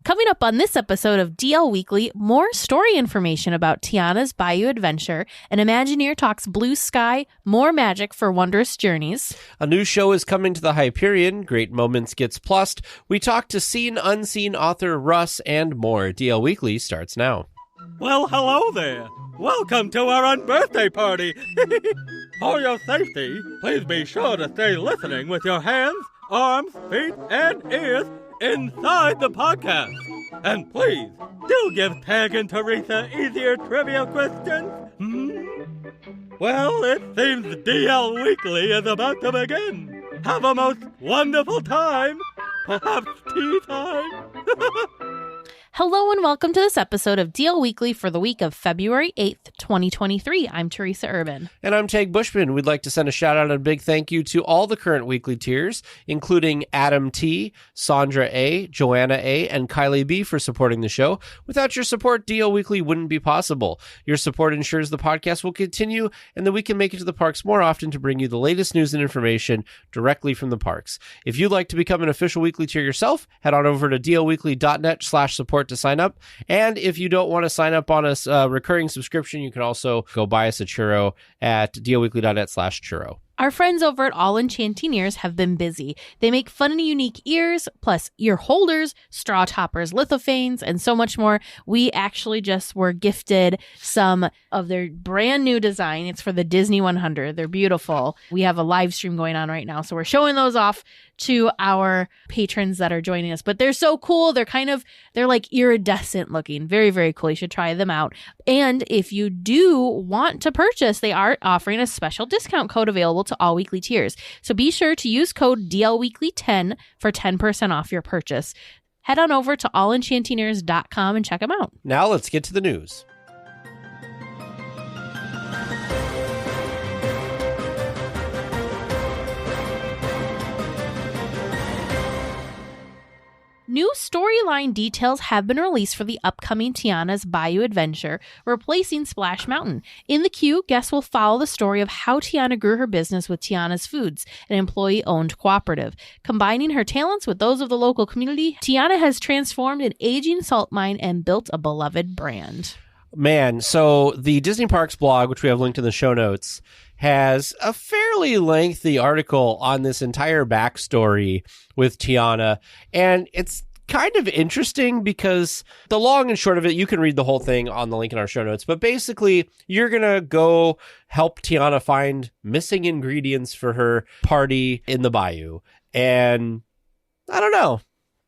Coming up on this episode of DL Weekly, more story information about Tiana's Bayou Adventure, an Imagineer talks blue sky, more magic for wondrous journeys. A new show is coming to the Hyperion, Great Moments gets plussed. We talk to Seen Unseen author Russ and more. DL Weekly starts now. Well, hello there. Welcome to our unbirthday party. For your safety, please be sure to stay listening with your hands, arms, feet, and ears inside the podcast. And please, do give Tag and Teresa easier trivia questions. Well, it seems DL Weekly is about to begin. Have a most wonderful time. Perhaps tea time. Hello and welcome to this episode of DL Weekly for the week of February 8th, 2023. I'm Teresa Urban. And I'm Tag Bushman. We'd like to send a shout out and a big thank you to all the current weekly tiers, including Adam T., Sandra A., Joanna A., and Kylie B. for supporting the show. Without your support, DL Weekly wouldn't be possible. Your support ensures the podcast will continue and that we can make it to the parks more often to bring you the latest news and information directly from the parks. If you'd like to become an official weekly tier yourself, head on over to dlweekly.net/support to sign up. And if you don't want to sign up on a recurring subscription, you can also go buy us a churro at dlweekly.net/churro. Our friends over at All Enchanting Ears have been busy. They make fun and unique ears, plus ear holders, straw toppers, lithophanes, and so much more. We actually just were gifted some of their brand new design. It's for the Disney 100. They're beautiful. We have a live stream going on right now, so we're showing those off to our patrons that are joining us. But they're so cool. They're like iridescent looking. Very, very cool. You should try them out. And if you do want to purchase, they are offering a special discount code available to all weekly tiers. So be sure to use code DLWeekly10 for 10% off your purchase. Head on over to allenchantineers.com and check them out. Now let's get to the news. New storyline details have been released for the upcoming Tiana's Bayou Adventure, replacing Splash Mountain. In the queue, guests will follow the story of how Tiana grew her business with Tiana's Foods, an employee-owned cooperative. Combining her talents with those of the local community, Tiana has transformed an aging salt mine and built a beloved brand. Man, so the Disney Parks blog, which we have linked in the show notes, has a fairly lengthy article on this entire backstory with Tiana, and it's kind of interesting because the long and short of it, you can read the whole thing on the link in our show notes, but basically you're gonna go help Tiana find missing ingredients for her party in the bayou, and I don't know,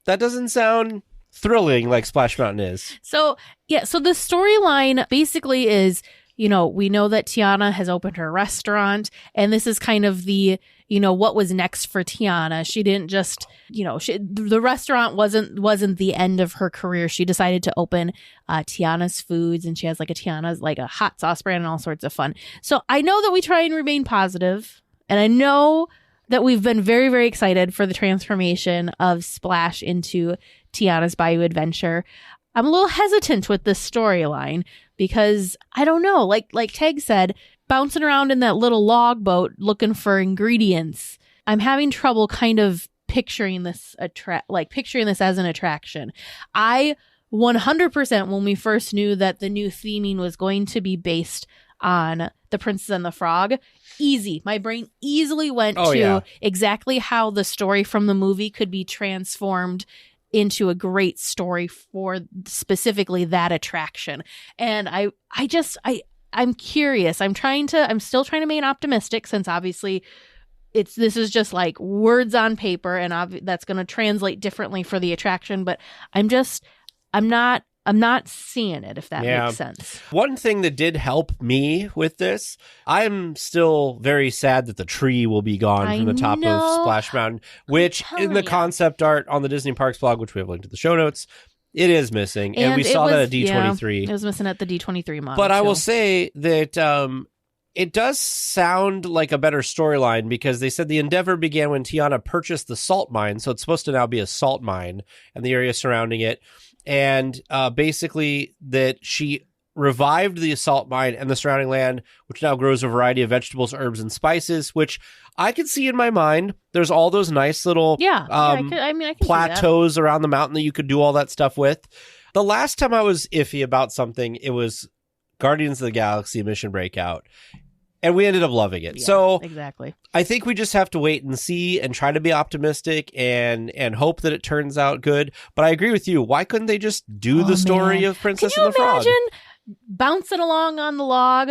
that doesn't sound thrilling like Splash Mountain is. So the storyline basically is, we know that Tiana has opened her restaurant, and this is kind of the, what was next for Tiana. She didn't just, the restaurant wasn't the end of her career. She decided to open Tiana's Foods, and she has Tiana's a hot sauce brand and all sorts of fun. So I know that we try and remain positive, and I know that we've been very, very excited for the transformation of Splash into Tiana's Bayou Adventure. I'm a little hesitant with this storyline because I don't know, like Tag said, bouncing around in that little log boat looking for ingredients. I'm having trouble kind of picturing this as an attraction. I 100%, when we first knew that the new theming was going to be based on The Princess and the Frog, my brain easily went to exactly how the story from the movie could be transformed into a great story for specifically that attraction. And I'm curious. I'm still trying to remain optimistic, since obviously this is just words on paper, and that's going to translate differently for the attraction, but I'm not seeing it, if that makes sense. One thing that did help me with this, I'm still very sad that the tree will be gone from the top of Splash Mountain, which in the concept art on the Disney Parks blog, which we have linked in the show notes, it is missing. And we saw that at D23. It was missing at the D23 model. But I will say that it does sound like a better storyline, because they said the endeavor began when Tiana purchased the salt mine. So it's supposed to now be a salt mine and the area surrounding it. And basically that she revived the salt mine and the surrounding land, which now grows a variety of vegetables, herbs, and spices, which I can see in my mind. There's all those nice little I can plateaus around the mountain that you could do all that stuff with. The last time I was iffy about something, it was Guardians of the Galaxy Mission Breakout. And we ended up loving it. Yeah, so exactly. I think we just have to wait and see and try to be optimistic and hope that it turns out good. But I agree with you. Why couldn't they just do the story of Princess and the Frog? Can you imagine bouncing along on the log,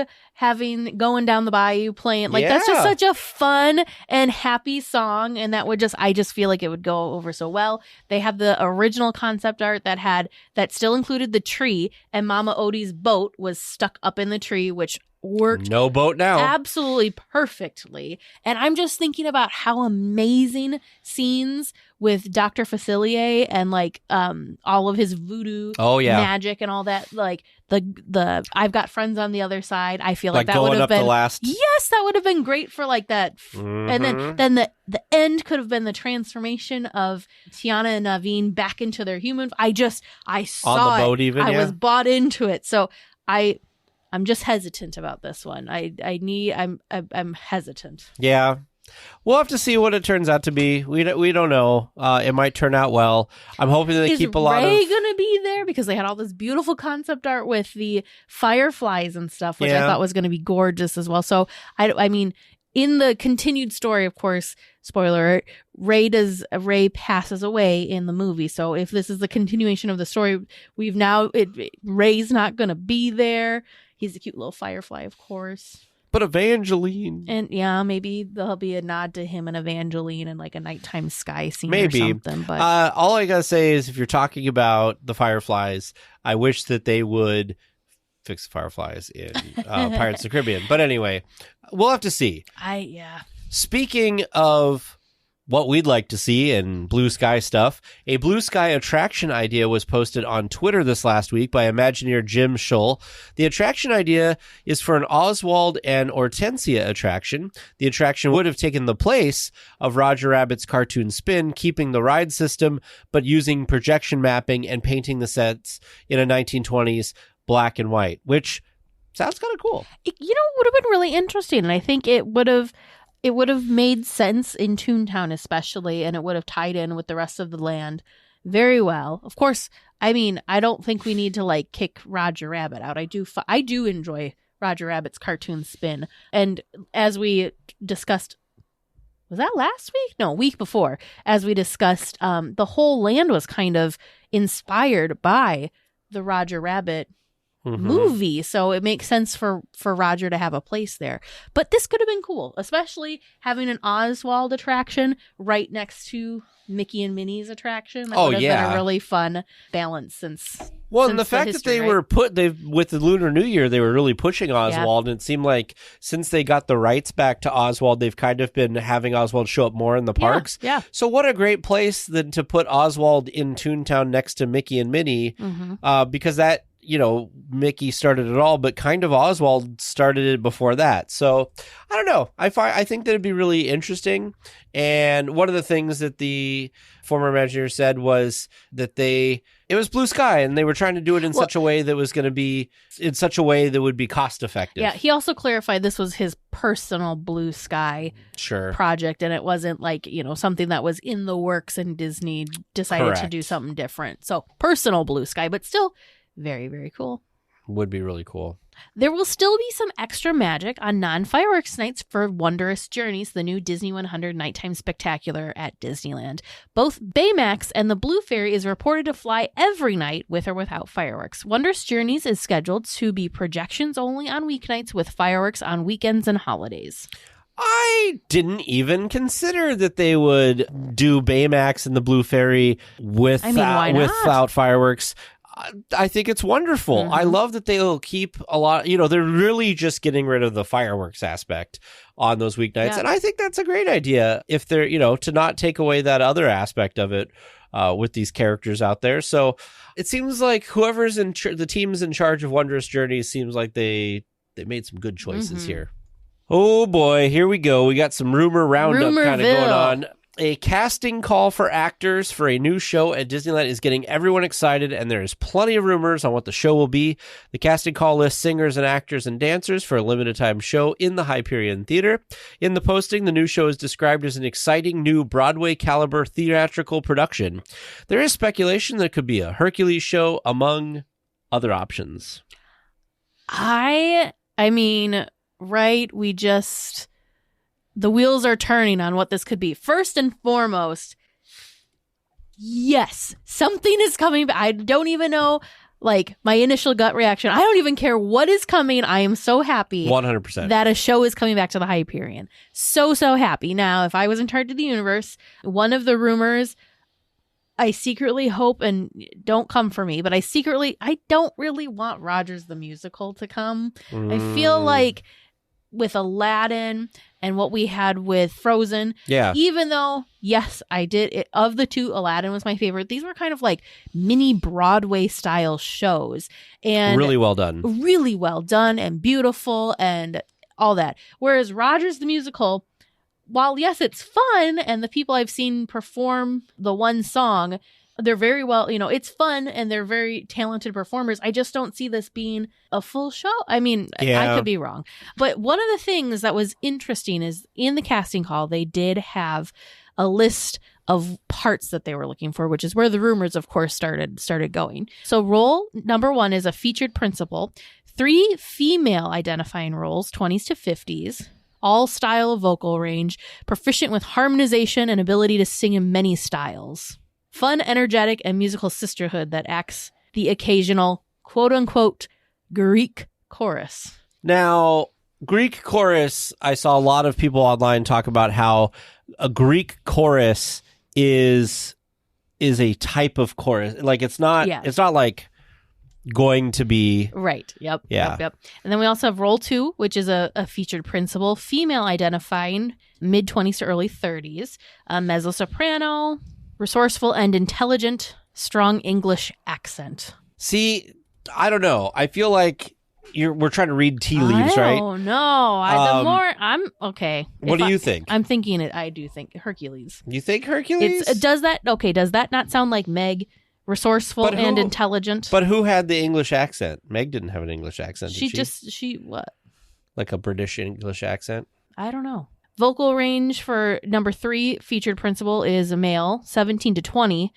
going down the bayou, playing that's just such a fun and happy song, and I just feel like it would go over so well. They have the original concept art that still included the tree, and Mama Odie's boat was stuck up in the tree, which worked no boat now absolutely perfectly. And I'm just thinking about how amazing scenes with Dr. Facilier and all of his voodoo magic and all that, the I've got friends on the other side. I feel like that would have been yes, that would have been great for that. And then the end could have been the transformation of Tiana and Naveen back into their human. I saw on the boat even. I was bought into it. So I'm just hesitant about this one. I'm hesitant. Yeah. We'll have to see what it turns out to be. We don't know. It might turn out well. I'm hoping they keep a lot of... Is Ray going to be there? Because they had all this beautiful concept art with the fireflies and stuff, which I thought was going to be gorgeous as well. So, I mean, in the continued story, of course, spoiler, Ray passes away in the movie. So if this is the continuation of the story, Ray's not going to be there. He's a cute little firefly, of course. But Evangeline. And maybe there'll be a nod to him and Evangeline and a nighttime sky scene or something. But all I gotta say is, if you're talking about the fireflies, I wish that they would fix the fireflies in Pirates of the Caribbean. But anyway, we'll have to see. Speaking of what we'd like to see in blue sky stuff, a blue sky attraction idea was posted on Twitter this last week by Imagineer Jim Schull. The attraction idea is for an Oswald and Hortensia attraction. The attraction would have taken the place of Roger Rabbit's cartoon Spin, keeping the ride system, but using projection mapping and painting the sets in a 1920s black and white, which sounds kind of cool. It would have been really interesting, and I think it would have made sense in Toontown especially, and it would have tied in with the rest of the land very well. Of course, I mean, I don't think we need to kick Roger Rabbit out. I do enjoy Roger Rabbit's cartoon Spin. And as we discussed, was that last week? No, week before, as we discussed, the whole land was kind of inspired by the Roger Rabbit movie, so it makes sense for Roger to have a place there. But this could have been cool, especially having an Oswald attraction right next to Mickey and Minnie's attraction. That would have been a really fun balance and the fact that they were with the Lunar New Year, they were really pushing Oswald, and it seemed like since they got the rights back to Oswald, they've kind of been having Oswald show up more in the parks. Yeah. So what a great place than to put Oswald in Toontown next to Mickey and Minnie, because that, Mickey started it all, but kind of Oswald started it before that. So I don't know. I think that it'd be really interesting. And one of the things that the former Imagineer said was that it was blue sky, and they were trying to do it in such a way that was going to be in such a way that would be cost effective. Yeah. He also clarified this was his personal blue sky project, and it wasn't something that was in the works and Disney decided to do something different. So personal blue sky, but still very, very cool. Would be really cool. There will still be some extra magic on non-fireworks nights for Wondrous Journeys, the new Disney 100 Nighttime Spectacular at Disneyland. Both Baymax and the Blue Fairy is reported to fly every night with or without fireworks. Wondrous Journeys is scheduled to be projections only on weeknights with fireworks on weekends and holidays. I didn't even consider that they would do Baymax and the Blue Fairy without fireworks. I think it's wonderful. I love that they'll keep a lot, they're really just getting rid of the fireworks aspect on those weeknights. Yeah. And I think that's a great idea if they're, to not take away that other aspect of it with these characters out there. So it seems like whoever's the team's in charge of Wondrous Journeys seems like they made some good choices here. Oh boy, here we go. We got some rumor roundup kind of going on. A casting call for actors for a new show at Disneyland is getting everyone excited, and there is plenty of rumors on what the show will be. The casting call lists singers and actors and dancers for a limited-time show in the Hyperion Theater. In the posting, the new show is described as an exciting new Broadway-caliber theatrical production. There is speculation that it could be a Hercules show, among other options. I mean, right, the wheels are turning on what this could be. First and foremost, yes, something is coming back. I don't even know, like, my initial gut reaction. I don't even care what is coming. I am so happy 100% that a show is coming back to the Hyperion. So happy. Now, if I was in charge of the universe, one of the rumors, I secretly hope, and don't come for me, but I don't really want Rogers the Musical to come. I feel like with Aladdin and what we had with Frozen, even though, yes, I did it, of the two, Aladdin was my favorite. These were kind of like mini Broadway style shows, and really well done and beautiful and all that. Whereas Rogers the Musical, while yes, it's fun, and the people I've seen perform the one song, they're very well, it's fun and they're very talented performers. I just don't see this being a full show. I mean, I could be wrong. But one of the things that was interesting is in the casting call, they did have a list of parts that they were looking for, which is where the rumors, of course, started going. So role number 1 is a featured principal, 3 female identifying roles, 20s to 50s, all style of vocal range, proficient with harmonization and ability to sing in many styles. Fun, energetic, and musical sisterhood that acts the occasional quote-unquote Greek chorus. Now, Greek chorus, I saw a lot of people online talk about how a Greek chorus is a type of chorus. Like, it's not like going to be... Right. Yep. Yeah. Yep. And then we also have role 2, which is a featured principal, female identifying, mid-20s to early 30s, a mezzo-soprano, resourceful and intelligent, strong English accent. See, I don't know. I feel like we're trying to read tea leaves, right? Oh no! The more I'm okay. What do you think? I'm thinking it. I do think Hercules. You think Hercules? Does that not sound like Meg? Resourceful and intelligent. But who had the English accent? Meg didn't have an English accent. She what? Like a British English accent? I don't know. Vocal range for number 3 featured principal is a male, 17 to 20,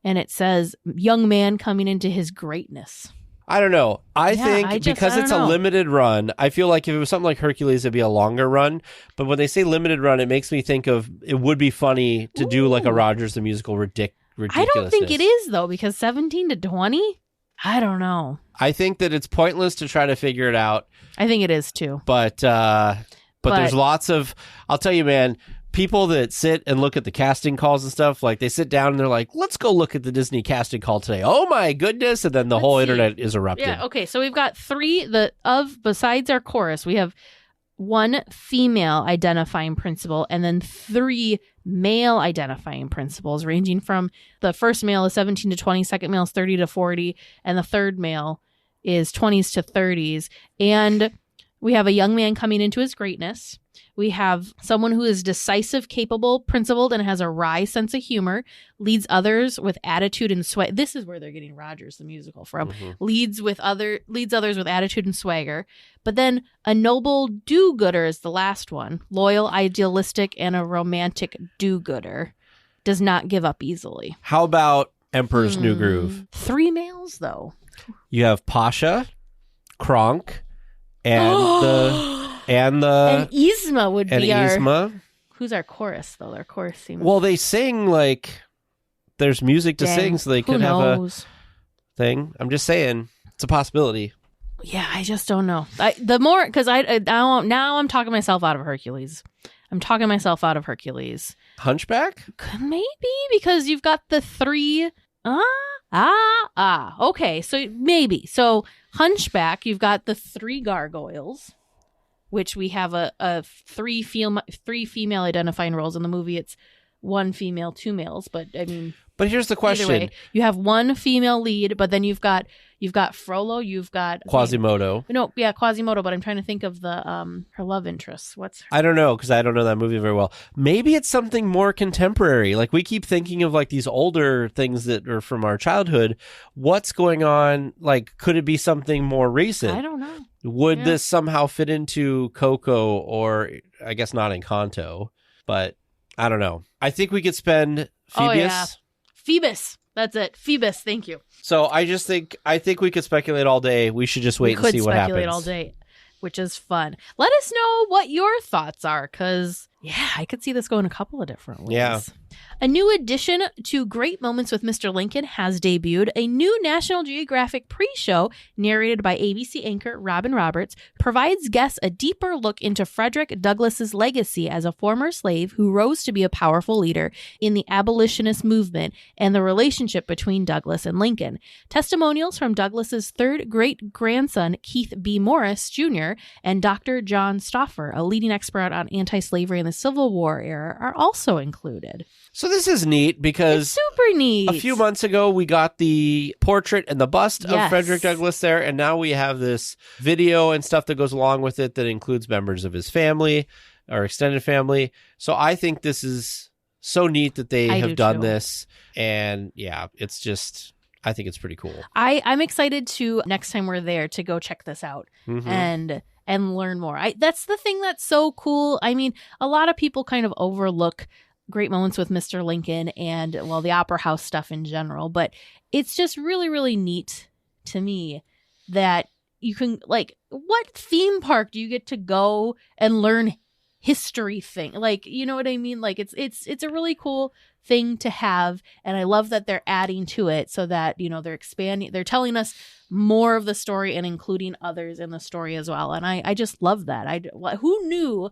and it says young man coming into his greatness. I don't know. I think because it's a limited run, I feel like if it was something like Hercules, it'd be a longer run. But when they say limited run, it makes me think of it would be funny to do like a Rogers the Musical ridiculousness. I don't think it is, though, because 17 to 20? I don't know. I think that it's pointless to try to figure it out. I think it is, too. But there's lots of, I'll tell you, man, people that sit and look at the casting calls and stuff, like they sit down and they're like, let's go look at the Disney casting call today. Oh my goodness. And then the whole internet is erupted. Yeah. Okay. So we've got 3 besides our chorus, we have 1 female identifying principal and then 3 male identifying principals, ranging from the first male is 17 to 20, second male is 30 to 40, and the third male is 20s to 30s. And we have a young man coming into his greatness. We have someone who is decisive, capable, principled, and has a wry sense of humor, leads others with attitude and swagger. This is where they're getting Rogers the Musical from. Leads others with attitude and swagger. But then a noble do-gooder is the last one. Loyal, idealistic, and a romantic do-gooder. Does not give up easily. How about Emperor's New Groove? 3 males, though. You have Pasha, Kronk, and Yzma would be our... Yzma. Who's our chorus, though? Our chorus seems... Well, they sing like there's music to sing, so they could have a thing. I'm just saying, it's a possibility. Yeah, I just don't know. Because now I'm talking myself out of Hercules. Hunchback? Maybe, because you've got the 3... Okay, so maybe. So Hunchback, you've got the 3 gargoyles, which we have a 3 female identifying roles in the movie. It's 1 female, 2 males, but I mean. But here's the question: either way, you have 1 female lead, but then you've got You've got Frollo. You've got Quasimodo. No, yeah, Quasimodo. But I'm trying to think of the her love interest. What's her? I don't know, because I don't know that movie very well. Maybe it's something more contemporary. Like, we keep thinking of like these older things that are from our childhood. What's going on? Like, could it be something more recent? I don't know. Would this somehow fit into Coco, or I guess not Encanto, but I don't know. I think we could spend Phoebus. Oh, yeah. Phoebus. That's it. Phoebus. Thank you. So I think we could speculate all day. We should just wait and see what happens. We could speculate all day, which is fun. Let us know what your thoughts are, because, yeah, I could see this going a couple of different ways. Yeah. A new addition to Great Moments with Mr. Lincoln has debuted. A new National Geographic pre-show, narrated by ABC anchor Robin Roberts, provides guests a deeper look into Frederick Douglass's legacy as a former slave who rose to be a powerful leader in the abolitionist movement and the relationship between Douglass and Lincoln. Testimonials from Douglass's third great-grandson, Keith B. Morris, Jr., and Dr. John Stauffer, a leading expert on anti-slavery in the Civil War era, are also included. So this is neat because it's super neat. A few months ago, we got the portrait and the bust of Frederick Douglass there, and now we have this video and stuff that goes along with it that includes members of his family or extended family. So I think this is so neat that they have done this, and yeah, it's just, I think it's pretty cool. I'm excited to, next time we're there, to go check this out and learn more. That's the thing that's so cool. I mean, a lot of people kind of overlook Great Moments with Mr. Lincoln and, well, the Opera House stuff in general, but it's just really, really neat to me that you can, like, what theme park do you get to go and learn history thing? Like, you know what I mean? Like, it's a really cool thing to have, and I love that they're adding to it so that, you know, they're expanding, they're telling us more of the story and including others in the story as well, and I just love that. Who knew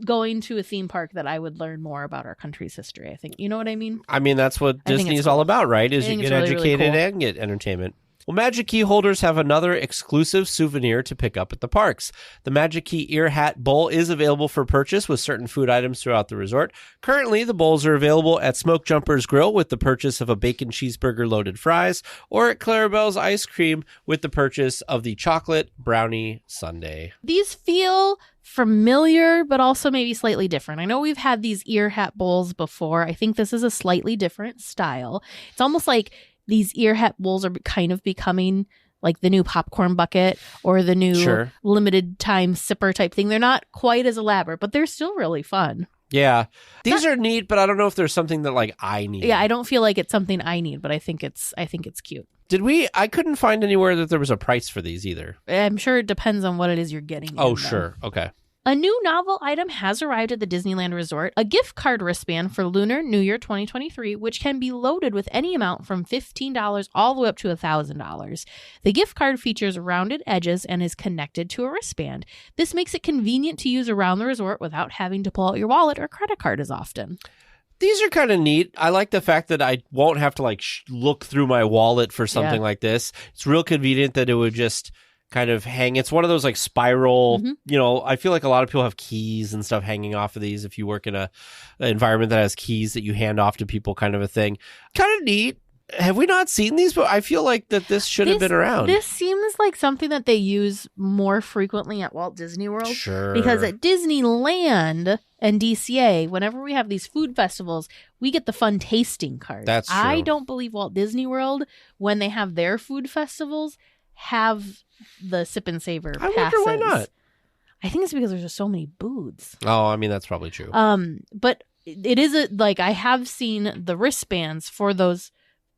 going to a theme park that I would learn more about our country's history? I think, you know what I mean? I mean, that's what Disney is all about, right? Is you get educated and get entertainment. Well, Magic Key holders have another exclusive souvenir to pick up at the parks. The Magic Key Ear Hat Bowl is available for purchase with certain food items throughout the resort. Currently, the bowls are available at Smoke Jumper's Grill with the purchase of a bacon cheeseburger loaded fries, or at Clarabelle's Ice Cream with the purchase of the chocolate brownie sundae. These feel familiar, but also maybe slightly different. I know we've had these ear hat bowls before. I think this is a slightly different style. It's almost like these ear hat bowls are kind of becoming like the new popcorn bucket or the new limited time sipper type thing. They're not quite as elaborate, but they're still really fun. Yeah. These are neat, but I don't know if there's something that like I need. Yeah, I don't feel like it's something I need, but I think it's cute. I couldn't find anywhere that there was a price for these either. I'm sure it depends on what it is you're getting. Oh, sure. Okay. A new novel item has arrived at the Disneyland Resort, a gift card wristband for Lunar New Year 2023, which can be loaded with any amount from $15 all the way up to $1,000. The gift card features rounded edges and is connected to a wristband. This makes it convenient to use around the resort without having to pull out your wallet or credit card as often. These are kind of neat. I like the fact that I won't have to like look through my wallet for something like this. It's real convenient that it would just kind of hang. It's one of those like spiral, you know, I feel like a lot of people have keys and stuff hanging off of these if you work in an environment that has keys that you hand off to people, kind of a thing. Kind of neat. Have we not seen these? But I feel like that this should have been around. This seems like something that they use more frequently at Walt Disney World. Sure. Because at Disneyland and DCA, whenever we have these food festivals, we get the fun tasting cards. That's true. I don't believe Walt Disney World, when they have their food festivals, have the sip and savor passes. I wonder why not. I think it's because there's just so many booths. Oh, I mean, that's probably true. But it is I have seen the wristbands for those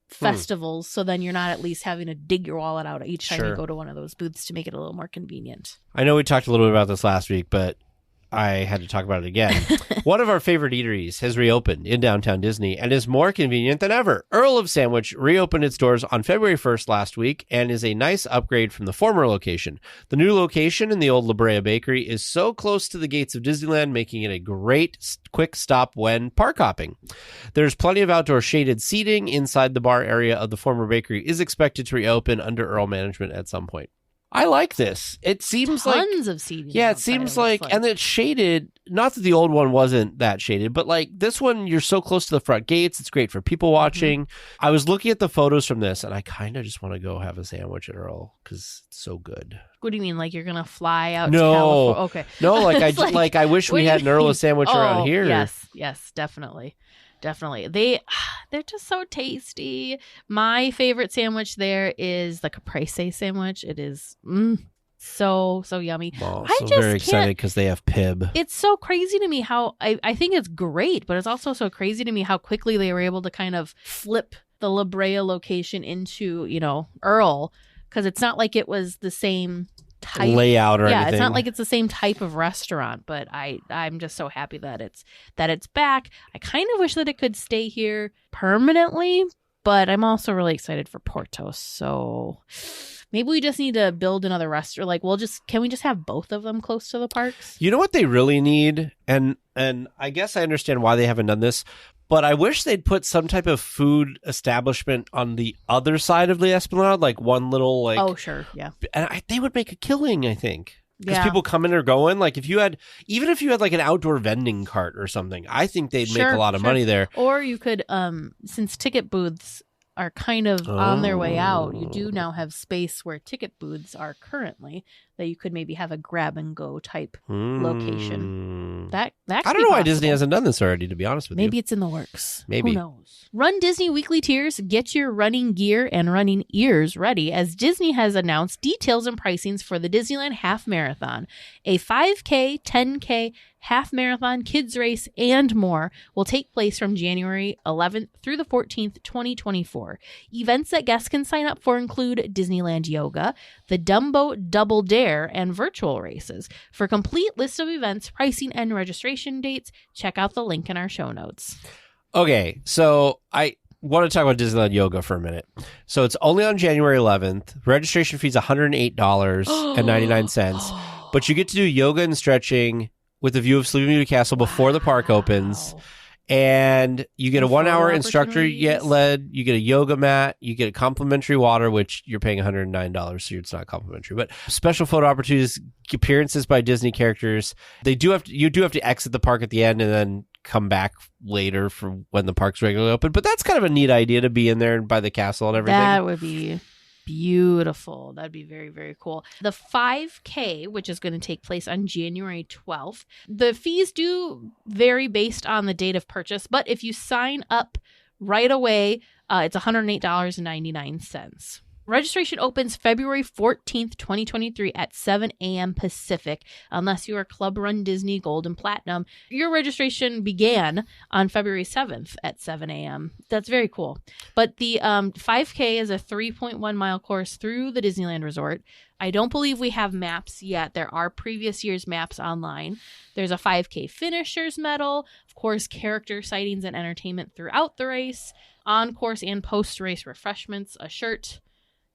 festivals, so then you're not at least having to dig your wallet out each time you go to one of those booths to make it a little more convenient. I know we talked a little bit about this last week, but I had to talk about it again. One of our favorite eateries has reopened in downtown Disney and is more convenient than ever. Earl of Sandwich reopened its doors on February 1st last week and is a nice upgrade from the former location. The new location in the old La Brea Bakery is so close to the gates of Disneyland, making it a great quick stop when park hopping. There's plenty of outdoor shaded seating inside the bar area of the former bakery is expected to reopen under Earl management at some point. I like this. It seems Tons of seating. Yeah, it outside, seems looks like, and it's shaded. Not that the old one wasn't that shaded, but like this one, you're so close to the front gates. It's great for people watching. I was looking at the photos from this, and I kind of just want to go have a sandwich at Earl because it's so good. What do you mean? Like you're gonna fly out? No. to California? Okay. No, like I It's like, I wish what we do had you an Earl mean? sandwich around here. Yes, definitely. They're just so tasty. My favorite sandwich there is the caprese sandwich. It is so yummy. Well, I so just very excited can't. because they have Pib. It's so crazy to me how I think it's great, but it's also so crazy to me how quickly they were able to kind of flip the La Brea location into, Earl, because it's not like it was the same type Layout or anything. it's not like it's the same type of restaurant, but I'm just so happy that it's back. I kind of wish that it could stay here permanently, but I'm also really excited for Portos. So maybe we just need to build another restaurant. Like can we just have both of them close to the parks? You know what they really need, and I guess I understand why they haven't done this, but I wish they'd put some type of food establishment on the other side of the Esplanade, like one little like. Oh sure, yeah. And they would make a killing, I think, because Yeah. people coming or going. Like if you had like an outdoor vending cart or something, I think they'd make a lot of money there. Or you could, since ticket booths are kind of on their way out, you do now have space where ticket booths are currently, that you could maybe have a grab and go type location. That I could don't be know why possible. Disney hasn't done this already, to be honest with you. Maybe it's in the works. Maybe. Who knows? Run Disney Weekly Tiers. Get your running gear and running ears ready, as Disney has announced details and pricings for the Disneyland Half Marathon. A 5K, 10K, half marathon, kids race, and more will take place from January 11th through the 14th, 2024. Events that guests can sign up for include Disneyland Yoga, the Dumbo Double Dare, and virtual races. For a complete list of events, pricing, and registration dates, check out the link in our show notes. Okay, so I want to talk about Disneyland Yoga for a minute. So it's only on January 11th. Registration fee is $108.99, but you get to do yoga and stretching with a view of Sleeping Beauty Castle before the park opens. And you get a 1 hour instructor led, you get a yoga mat, you get a complimentary water, which you're paying $109, so it's not complimentary, but special photo opportunities, appearances by Disney characters. You do have to exit the park at the end and then come back later for when the park's regularly open. But that's kind of a neat idea to be in there by the castle and everything. That would be beautiful. That'd be very, very cool. The 5K, which is going to take place on January 12th, the fees do vary based on the date of purchase, but if you sign up right away, it's $108.99. Registration opens February 14th, 2023 at 7 a.m. Pacific. Unless you are Club Run Disney Gold and Platinum, your registration began on February 7th at 7 a.m. That's very cool. But the 5K is a 3.1 mile course through the Disneyland Resort. I don't believe we have maps yet. There are previous year's maps online. There's a 5K finishers medal, of course, character sightings and entertainment throughout the race, on-course and post-race refreshments, a shirt,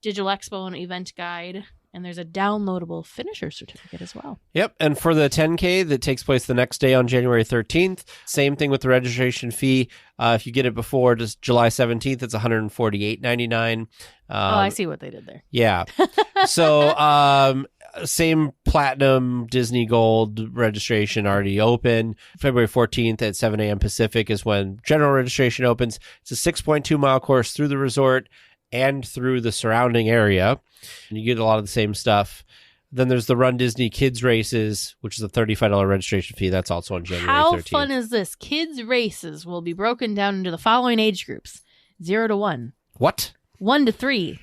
Digital Expo and event guide, and there's a downloadable finisher certificate as well. Yep, and for the 10K that takes place the next day on January 13th, same thing with the registration fee. If you get it before just July 17th, it's $148.99. I see what they did there. Yeah. So same Platinum Disney Gold registration already open. February 14th at 7 a.m. Pacific is when general registration opens. It's a 6.2 mile course through the resort and through the surrounding area. And you get a lot of the same stuff. Then there's the Run Disney Kids Races, which is a $35 registration fee. That's also on January 13th. How fun is this? Kids Races will be broken down into the following age groups: 0 to 1. What? 1 to 3.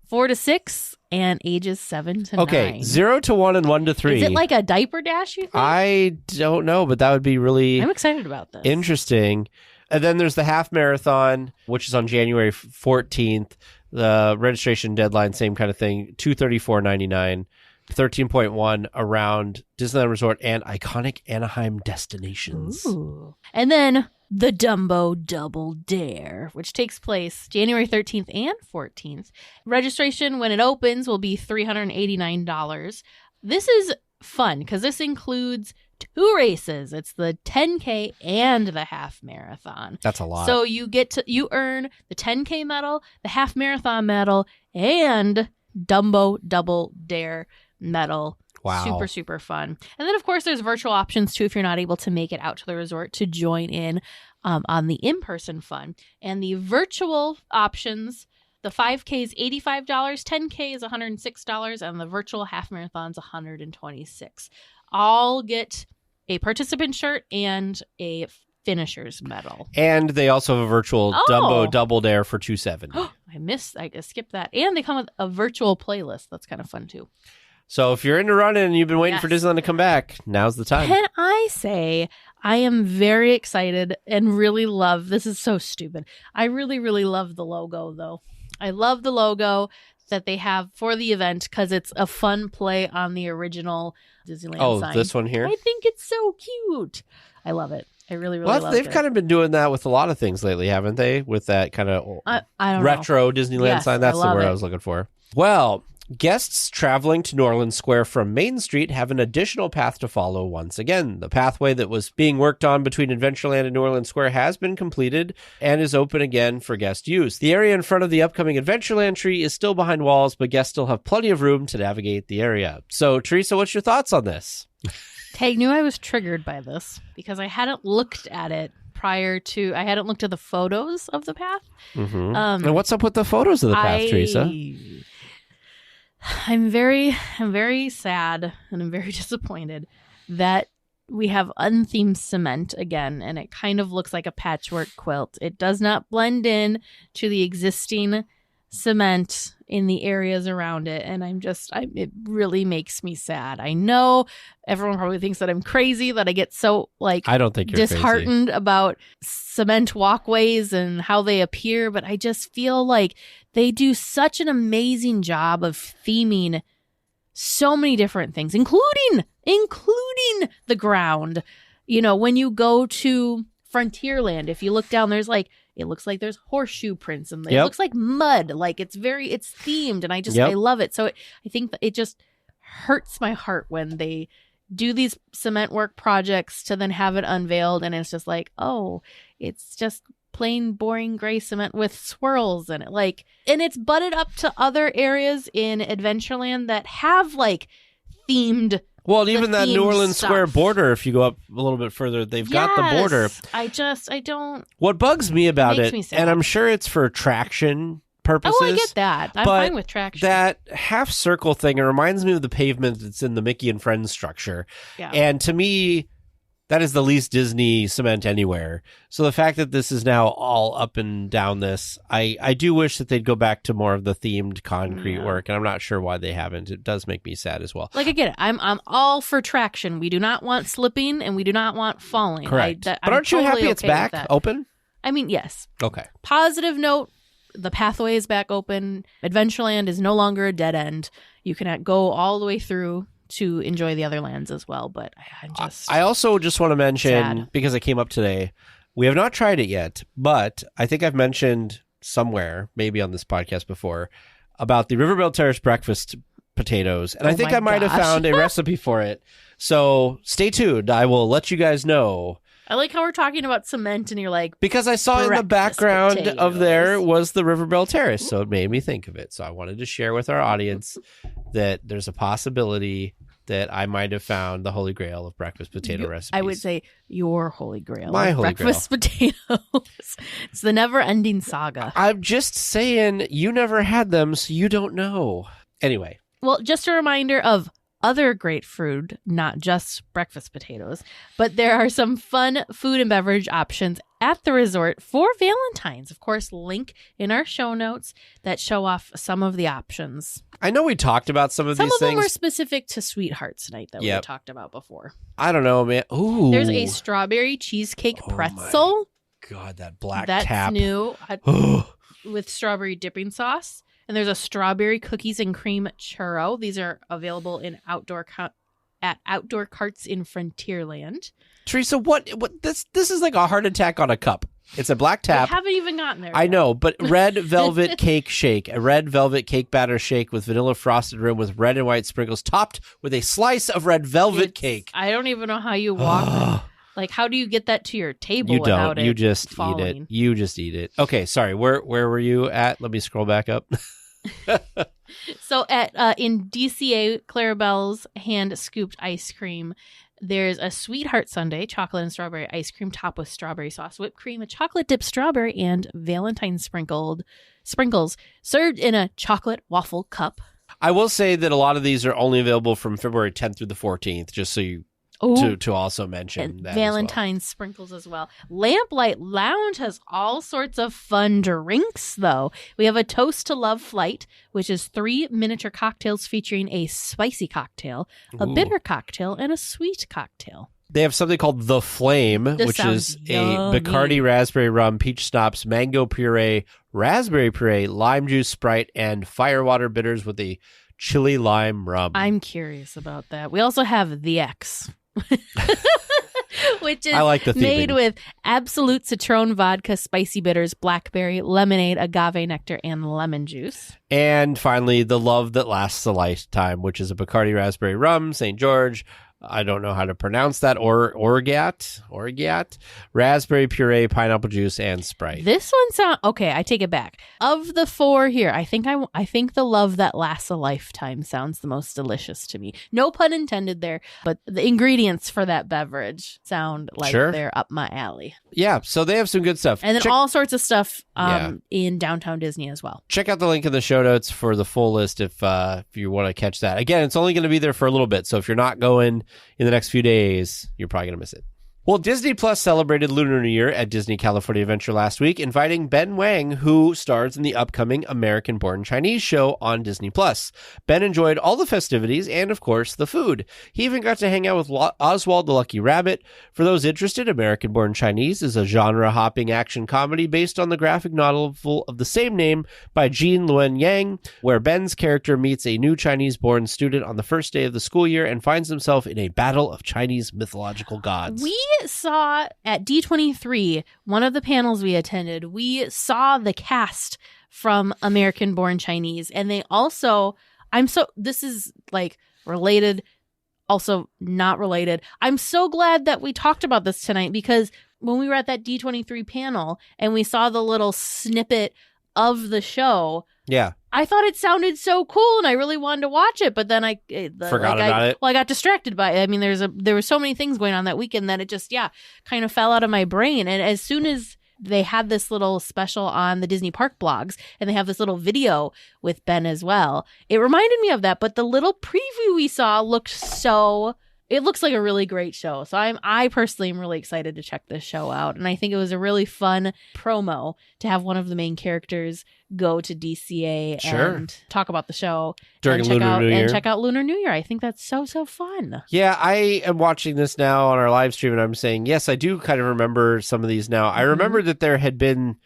4 to 6. And ages 7 to 9. Okay, 0 to 1 and 1 to 3. Is it like a diaper dash, you think? I don't know, but that would be really I'm excited about this. interesting. And then there's the half marathon, which is on January 14th. The registration deadline, same kind of thing, $234.99, 13.1 around Disneyland Resort and iconic Anaheim destinations. Ooh. And then the Dumbo Double Dare, which takes place January 13th and 14th. Registration, when it opens, will be $389. This is fun because this includes 2 races. It's the 10K and the half marathon. That's a lot. So you earn the 10K medal, the half marathon medal, and Dumbo Double Dare medal. Wow. Super, super fun. And then, of course, there's virtual options, too, if you're not able to make it out to the resort to join in on the in-person fun. And the virtual options, the 5K is $85, 10K is $106, and the virtual half marathon's $126. All get a participant shirt and a finisher's medal. And they also have a virtual Dumbo Double Dare for $270. I skipped that. And they come with a virtual playlist. That's kind of fun, too. So if you're into running and you've been waiting for Disneyland to come back, now's the time. Can I say I am very excited and really love, this is so stupid. I really, really love the logo, though. I love the logo that they have for the event because it's a fun play on the original Disneyland sign. Oh, this one here? I think it's so cute. I love it. I really, really love it. They've kind of been doing that with a lot of things lately, haven't they? With that kind of I don't retro know. Disneyland sign. That's the word I was looking for. Well, guests traveling to New Orleans Square from Main Street have an additional path to follow once again. The pathway that was being worked on between Adventureland and New Orleans Square has been completed and is open again for guest use. The area in front of the upcoming Adventureland tree is still behind walls, but guests still have plenty of room to navigate the area. So, Teresa, what's your thoughts on this? Tag knew I was triggered by this because I hadn't looked at it I hadn't looked at the photos of the path. Mm-hmm. And what's up with the photos of the path, Teresa? I'm very sad and I'm very disappointed that we have unthemed cement again, and it kind of looks like a patchwork quilt. It does not blend in to the existing cement in the areas around it, and it really makes me sad. I know everyone probably thinks that I'm crazy, that I get so I don't think you're disheartened crazy about cement walkways and how they appear, but I just feel like they do such an amazing job of theming so many different things, including the ground. You know, when you go to Frontierland, if you look down, it looks like there's horseshoe prints and it looks like mud. Like it's themed, and I love it. So I think that it just hurts my heart when they do these cement work projects to then have it unveiled and it's just like, oh, it's just plain boring gray cement with swirls in it. Like, and it's butted up to other areas in Adventureland that have like themed. Well, even that New Orleans Square border, if you go up a little bit further, they've got the border. I don't. What bugs me about it, and I'm sure it's for traction purposes. Oh, I get that. I'm fine with traction. That half circle thing, it reminds me of the pavement that's in the Mickey and Friends structure. Yeah. And to me, that is the least Disney cement anywhere. So the fact that this is now all up and down this, I do wish that they'd go back to more of the themed concrete work, and I'm not sure why they haven't. It does make me sad as well. Like, I get it. I'm all for traction. We do not want slipping, and we do not want falling. Correct. But aren't you happy it's back open? I mean, yes. Okay. Positive note, the pathway is back open. Adventureland is no longer a dead end. You can go all the way through to enjoy the other lands as well, but I also just want to mention, sad. Because it came up today, we have not tried it yet, but I think I've mentioned somewhere, maybe on this podcast before, about the Riverbell Terrace breakfast potatoes, and I think I might have found a recipe for it. So stay tuned. I will let you guys know. I like how we're talking about cement and you're like, because I saw in the background of there was the Riverbell Terrace, so it made me think of it. So I wanted to share with our audience that there's a possibility that I might have found the holy grail of breakfast potato recipes. I would say your holy grail. My holy breakfast potatoes. It's the never-ending saga. I'm just saying, you never had them, so you don't know. Anyway. Well, just a reminder of other great food, not just breakfast potatoes, but there are some fun food and beverage options at the resort for Valentine's. Of course, link in our show notes that show off some of the options. I know we talked about some of these things. Some of them were specific to Sweethearts Night that we talked about before. I don't know, man. Ooh. There's a strawberry cheesecake pretzel. God, that black That's cap. That's new with strawberry dipping sauce. And there's a strawberry cookies and cream churro. These are available in outdoor carts in Frontierland. Teresa, what this is like a heart attack on a cup. It's a black tap. I haven't even gotten there. I know, but red velvet cake shake, a red velvet cake batter shake with vanilla frosted rim with red and white sprinkles, topped with a slice of red velvet cake. I don't even know how you walk. Like, how do you get that to your table? You without don't. You just falling? eat it. You just eat it. Okay, sorry. Where were you at? Let me scroll back up. So in DCA, Clarabelle's hand scooped ice cream, there's a sweetheart sundae, chocolate and strawberry ice cream topped with strawberry sauce, whipped cream, a chocolate dipped strawberry, and Valentine sprinkles served in a chocolate waffle cup. I will say that a lot of these are only available from February 10th through the 14th, just so you to also mention and that Valentine sprinkles as well. Lamplight Lounge has all sorts of fun drinks, though. We have a Toast to Love flight, which is 3 miniature cocktails featuring a spicy cocktail, a bitter cocktail, and a sweet cocktail. They have something called The Flame, which is yummy. a Bacardi raspberry rum, peach schnapps, mango puree, raspberry puree, lime juice, Sprite, and firewater bitters with a chili lime rum. I'm curious about that. We also have The X. Which is I like the made theming. with Absolute Citron vodka, spicy bitters, blackberry, lemonade, agave nectar, and lemon juice. And finally, The Love That Lasts a Lifetime, which is a Bacardi raspberry rum, St. George. I don't know how to pronounce that. Orgeat, raspberry puree, pineapple juice, and Sprite. This one sounds okay. I take it back. Of the 4 here, I think The Love That Lasts a Lifetime sounds the most delicious to me. No pun intended there, but the ingredients for that beverage sound like they're up my alley. Yeah, so they have some good stuff. And then all sorts of stuff in downtown Disney as well. Check out the link in the show notes for the full list if you want to catch that. Again, it's only going to be there for a little bit, so if you're not going in the next few days, you're probably going to miss it. Well, Disney Plus celebrated Lunar New Year at Disney California Adventure last week, inviting Ben Wang, who stars in the upcoming American-born Chinese show on Disney Plus. Ben enjoyed all the festivities and, of course, the food. He even got to hang out with Oswald the Lucky Rabbit. For those interested, American-born Chinese is a genre-hopping action comedy based on the graphic novel of the same name by Jean Luen Yang, where Ben's character meets a new Chinese-born student on the first day of the school year and finds himself in a battle of Chinese mythological gods. We saw at D23, one of the panels we attended, we saw the cast from American Born Chinese, and they also, this is like related, also not related. I'm so glad that we talked about this tonight, because when we were at that D23 panel and we saw the little snippet of the show, I thought it sounded so cool and I really wanted to watch it, but then I forgot about it. Well, I got distracted by it. I mean, there were so many things going on that weekend that it just kind of fell out of my brain. And as soon as they had this little special on the Disney Park blogs and they have this little video with Ben as well, it reminded me of that. But the little preview we saw it looks like a really great show. So I personally am really excited to check this show out. And I think it was a really fun promo to have one of the main characters go to DCA and talk about the show during Lunar New Year. And check out Lunar New Year. I think that's so fun. Yeah, I am watching this now on our live stream and I'm saying, yes, I do kind of remember some of these now. I remember that there had been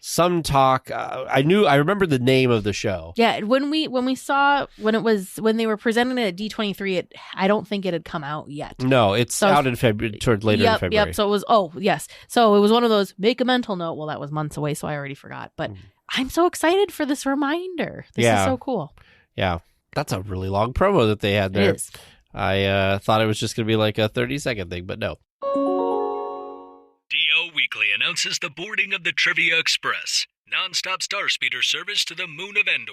some talk. I remember the name of the show. Yeah, when they were presenting it at D23, I don't think it had come out yet. No, it's out in February, later in February. Yep. So it was So it was one of those make a mental note. Well, that was months away, so I already forgot. But I'm so excited for this reminder. This is so cool. Yeah, that's a really long promo that they had there. It is. I thought it was just going to be like a 30-second thing, but no. DLWeekly announces the boarding of the Trivia Express, non-stop star speeder service to the moon of Endor.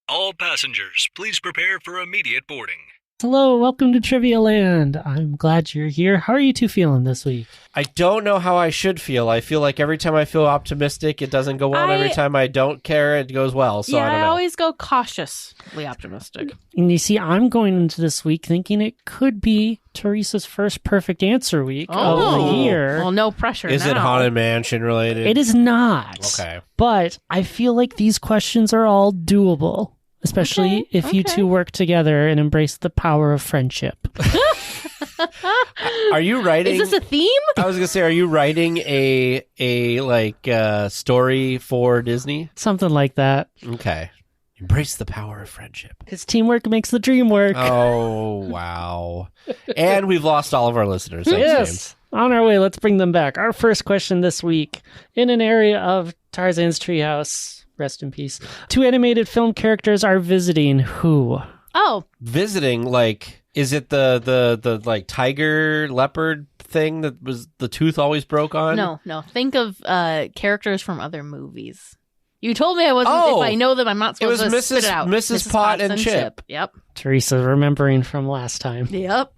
All passengers, please prepare for immediate boarding. Hello, welcome to Trivia Land. I'm glad you're here. How are you two feeling this week? I don't know how I should feel. I feel like every time I feel optimistic, it doesn't go well. Every time I don't care, it goes well. So I don't know. I always go cautiously optimistic. And you see, I'm going into this week thinking it could be Teresa's first perfect answer week of the year. Well, no pressure. Is it Haunted Mansion related? It is not. Okay. But I feel like these questions are all doable. Especially if you two work together and embrace the power of friendship. Are you writing? Is this a theme? I was gonna say, are you writing a story for Disney? Something like that. Okay. Embrace the power of friendship. Because teamwork makes the dream work. Oh, wow. And we've lost all of our listeners. Yes. On our way, let's bring them back. Our first question this week. In an area of Tarzan's treehouse, rest in peace, 2 animated film characters are visiting who? Oh. Visiting, like, is it the like tiger leopard thing that was the tooth always broke on? No. Think of characters from other movies. You told me I wasn't. Oh, if I know them, I'm not supposed it was to Mrs. spit it out. Mrs. Pot and Chip. Yep. Teresa remembering from last time. Yep.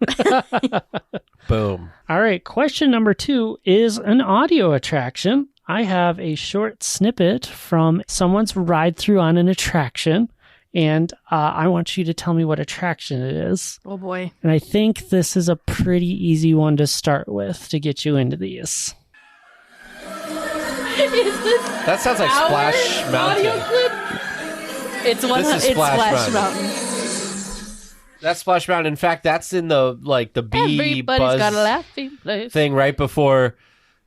Boom. All right, question number 2 is an audio attraction. I have a short snippet from someone's ride through on an attraction, and I want you to tell me what attraction it is. Oh, boy. And I think this is a pretty easy one to start with to get you into these. Is this That sounds like Splash Mountain. audio clip? It's one. This is It's Splash Mountain. That's Splash Mountain. In fact, that's in the bee Everybody's buzz got a laughing place. thing right before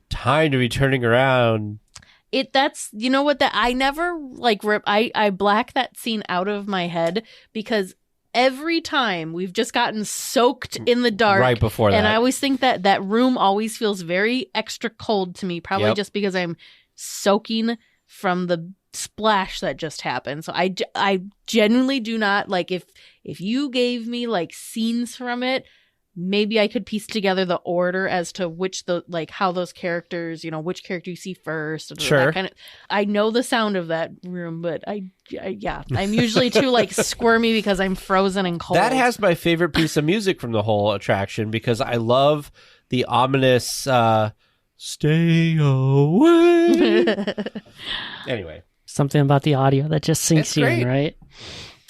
time to be turning around. That's you know what that I never I black that scene out of my head because every time we've just gotten soaked in the dark Right before that. and I always think that room always feels very extra cold to me, probably Yep. just because I'm soaking from the splash that just happened. So I genuinely do not if you gave me scenes from it, maybe I could piece together the order as to which how those characters, which character you see first. And Sure. that kind of, I know the sound of that room, but I'm usually too squirmy because I'm frozen and cold. That has my favorite piece of music from the whole attraction because I love the ominous stay away. Anyway. Something about the audio that just sinks It's you great. in, right?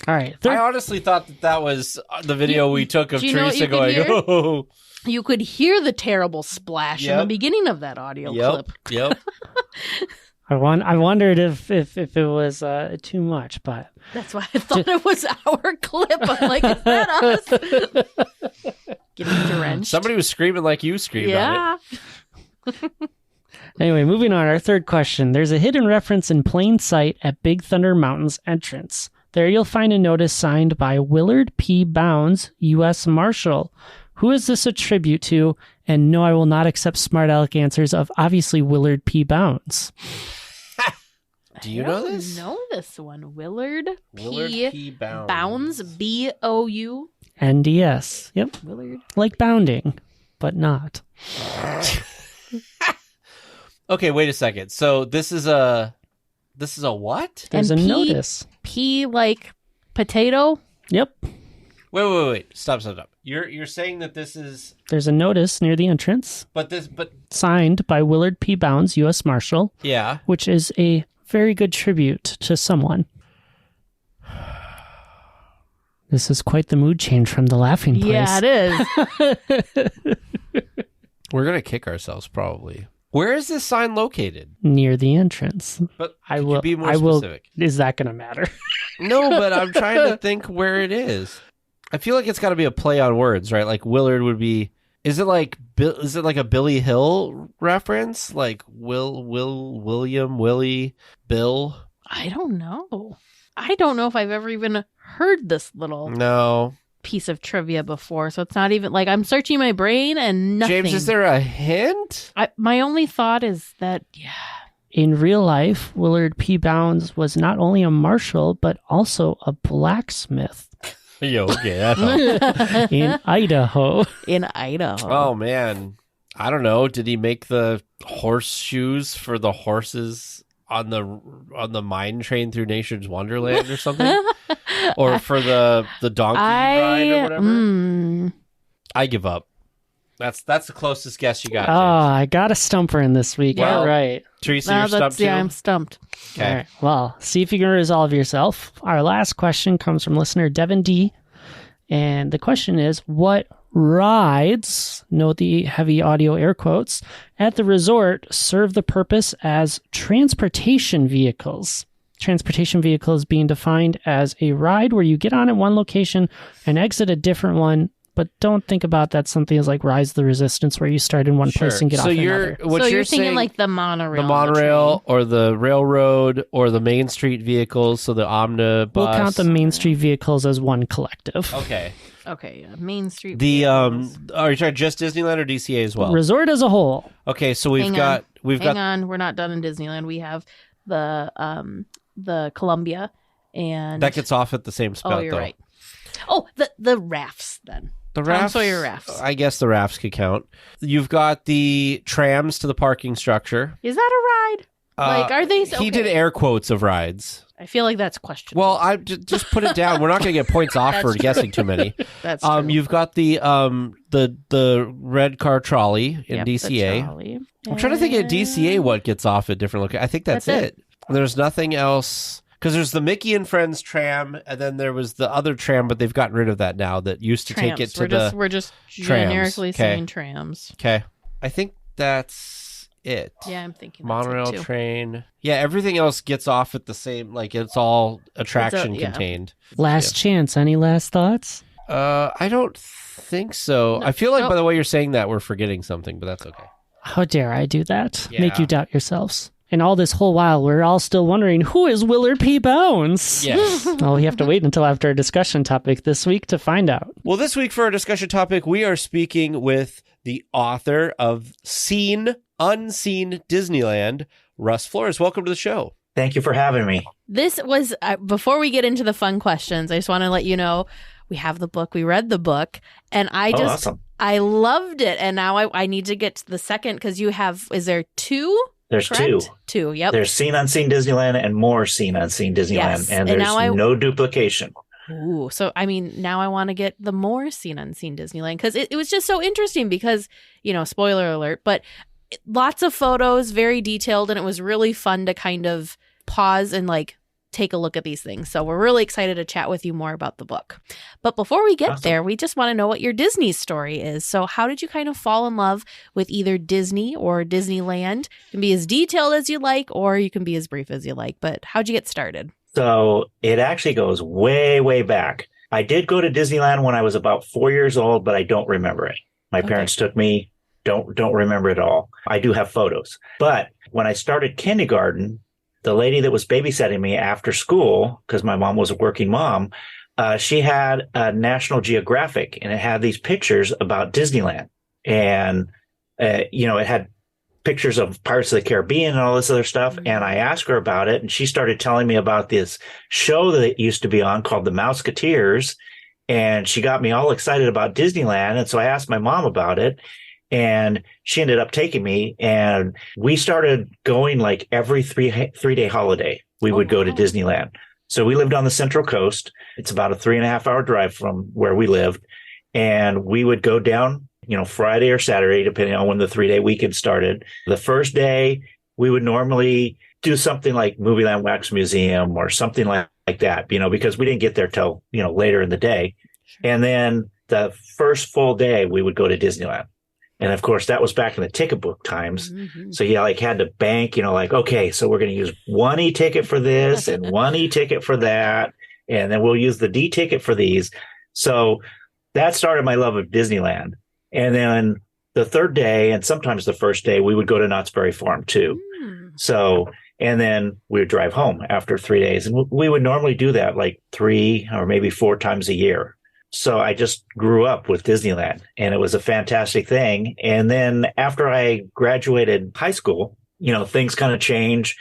All right. I honestly thought that was the video we took of do you know what Teresa you could going, hear? oh. You could hear the terrible splash in the Yep. beginning of that audio clip. Yep. I wondered if it was too much, but That's why I thought it was our clip. I'm like, is that us? Getting drenched. Somebody was screaming like you screamed on it. Yeah. anyway, moving on. Our third question. There's a hidden reference in plain sight at Big Thunder Mountain's entrance. There you'll find a notice signed by Willard P. Bounds, U.S. Marshal. Who is this a tribute to? And no, I will not accept smart aleck answers of obviously Willard P. Bounds. Do you I know don't this? know this one. Willard P. Bounds. B-O-U. NDS. Yep. Willard. Like bounding, but not. Okay, wait a second. So this is a what? There's And a P- notice. P like potato. Yep. Wait. Stop. You're saying that this is There's a notice near the entrance but signed by Willard P. Bounds, U.S. Marshal, yeah. which is a very good tribute to someone. This is quite the mood change from the laughing place. Yeah, it is. We're going to kick ourselves probably. Where is this sign located? Near the entrance. But I could will you be more I will specific? Is that going to matter? No, but I'm trying to think where it is. I feel like it's got to be a play on words, right? Like Willard would be. Is it like a Billy Hill reference? Like William, Willie, Bill? I don't know. I don't know if I've ever even heard this little No. piece of trivia before. So it's not even I'm searching my brain and nothing. James, is there a hint? My only thought is that, In real life, Willard P. Bounds was not only a marshal, but also a blacksmith Yo, okay. I know. in Idaho. in Idaho. Oh man, I don't know. Did he make the horseshoes for the horses on the mine train through Nature's Wonderland or something, or for the donkey ride or whatever? I give up. That's the closest guess you got. Oh, James. I got a stumper in this week. Well, All right. Teresa, No, you're stumped too. I'm stumped. Okay. All right. Well, see if you can resolve yourself. Our last question comes from listener Devin D. And the question is, what rides, note the heavy audio air quotes, at the resort serve the purpose as transportation vehicles? Transportation vehicles being defined as a ride where you get on at one location and exit a different one, but don't think about that something as like Rise of the Resistance where you start in one place and get off in another. What So you're you're thinking saying, like the monorail. the monorail or the railroad or the Main Street vehicles, so the omnibus. We'll count the Main Street vehicles as one collective. Okay. Okay, yeah. Main Street. The vehicles. are you talking just Disneyland or DCA as well? Resort as a whole. Okay, so we've Hang got Hang on, we're not done in Disneyland. We have the Columbia and that gets off at the same spot. Oh, you're though. right. Oh, the rafts then. The Tom rafts, Sawyer rafts. I guess the rafts could count. You've got the trams to the parking structure. Is that a ride? Like, are they? He did air quotes of rides. I feel like that's questionable. Well, I just put it down. We're not going to get points off for guessing too many. That's true. You've got the red car trolley in DCA. I'm trying to think at DCA what gets off at different locations. I think that's it. There's nothing else. Because there's the Mickey and Friends tram, and then there was the other tram, but they've gotten rid of that now. That used to take it to we're just trams. generically saying trams. Okay, I think that's it. Yeah, I'm thinking monorail, that's it too. train. Yeah, everything else gets off at the same. Like it's all attraction contained. Last chance. Any last thoughts? I don't think so. No. I feel like by the way you're saying that we're forgetting something, but that's okay. How dare I do that? Yeah. Make you doubt yourselves. And all this whole while, we're all still wondering, who is Willard P. Bones? Yes. Well, we have to wait until after our discussion topic this week to find out. Well, this week for our discussion topic, we are speaking with the author of Seen, Unseen Disneyland, Russ Flores. Welcome to the show. Thank you for having me. This was, before we get into the fun questions, I just want to let you know, we have the book, we read the book, and Awesome. I loved it. And now I need to get to the second, because you have, is there two? There's Correct? Two, yep. There's Seen Unseen Disneyland and more Seen Unseen Disneyland. Yes. And And there's now no duplication. Ooh, so I mean, now I want to get the more Seen Unseen Disneyland, because it was just so interesting because, spoiler alert, but lots of photos, very detailed, and it was really fun to kind of pause and take a look at these things. So we're really excited to chat with you more about the book. But before we get there, we just want to know what your Disney story is. So how did you kind of fall in love with either Disney or Disneyland? You can be as detailed as you like, or you can be as brief as you like. But how'd you get started? So it actually goes way, way back. I did go to Disneyland when I was about 4 years old, but I don't remember it. My parents took me, don't remember it all. I do have photos. But when I started kindergarten, the lady that was babysitting me after school, because my mom was a working mom, she had a National Geographic, and it had these pictures about Disneyland. And, it had pictures of Pirates of the Caribbean and all this other stuff. And I asked her about it, and she started telling me about this show that it used to be on called The Mouseketeers. And she got me all excited about Disneyland. And so I asked my mom about it. And she ended up taking me, and we started going like every three-day holiday. We would go to Disneyland. So we lived on the Central Coast. It's about a 3.5 hour drive from where we lived. And we would go down, Friday or Saturday, depending on when the 3-day weekend started. The first day, we would normally do something like Movieland Wax Museum or something like that, because we didn't get there till, later in the day. And then the first full day, we would go to Disneyland. And of course, that was back in the ticket book times. Mm-hmm. So you had to bank, okay, so we're going to use one e-ticket for this and one e-ticket for that. And then we'll use the D-ticket for these. So that started my love of Disneyland. And then the third day, and sometimes the first day, we would go to Knott's Berry Farm too. So, and then we would drive home after 3 days. And we would normally do that like 3 or maybe 4 times a year. So I just grew up with Disneyland, and it was a fantastic thing. And then after I graduated high school, things kind of change.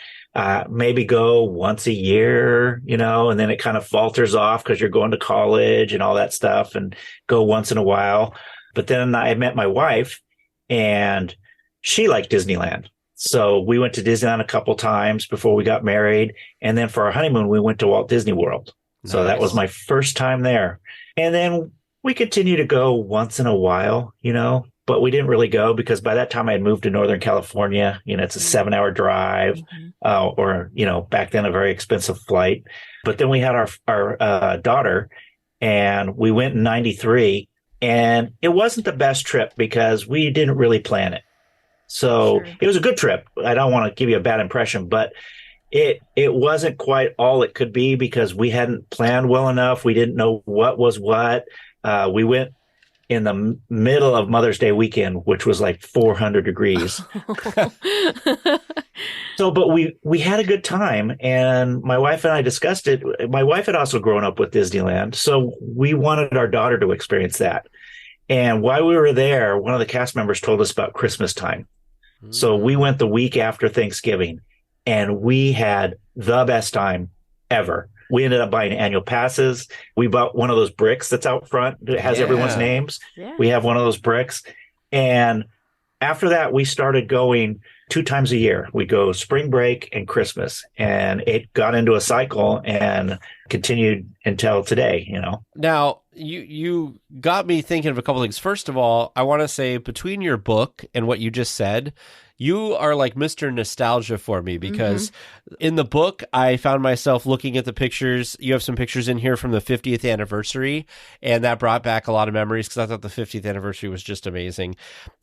Maybe go once a year, and then it kind of falters off because you're going to college and all that stuff, and go once in a while. But then I met my wife, and she liked Disneyland. So we went to Disneyland a couple times before we got married. And then for our honeymoon, we went to Walt Disney World. Nice. So that was my first time there. And then we continue to go once in a while, but we didn't really go because by that time I had moved to Northern California. It's a 7-hour drive, or, back then a very expensive flight. But then we had our daughter, and we went in 93, and it wasn't the best trip because we didn't really plan it. So It was a good trip. I don't want to give you a bad impression, but it wasn't quite all it could be because we hadn't planned well enough. We didn't know what was what. We went in the middle of Mother's Day weekend, which was like 400 degrees. But we had a good time, and my wife and I discussed it. My wife had also grown up with Disneyland, so we wanted our daughter to experience that. And while we were there, one of the cast members told us about Christmas time. So we went the week after Thanksgiving, and we had the best time ever. We ended up buying annual passes. We bought one of those bricks that's out front that has everyone's names. Yeah. We have one of those bricks. And after that, we started going 2 times a year. We go spring break and Christmas, and it got into a cycle and continued until today, Now, you got me thinking of a couple things. First of all, I want to say between your book and what you just said, you are like Mr. Nostalgia for me, because in the book, I found myself looking at the pictures. You have some pictures in here from the 50th anniversary, and that brought back a lot of memories because I thought the 50th anniversary was just amazing.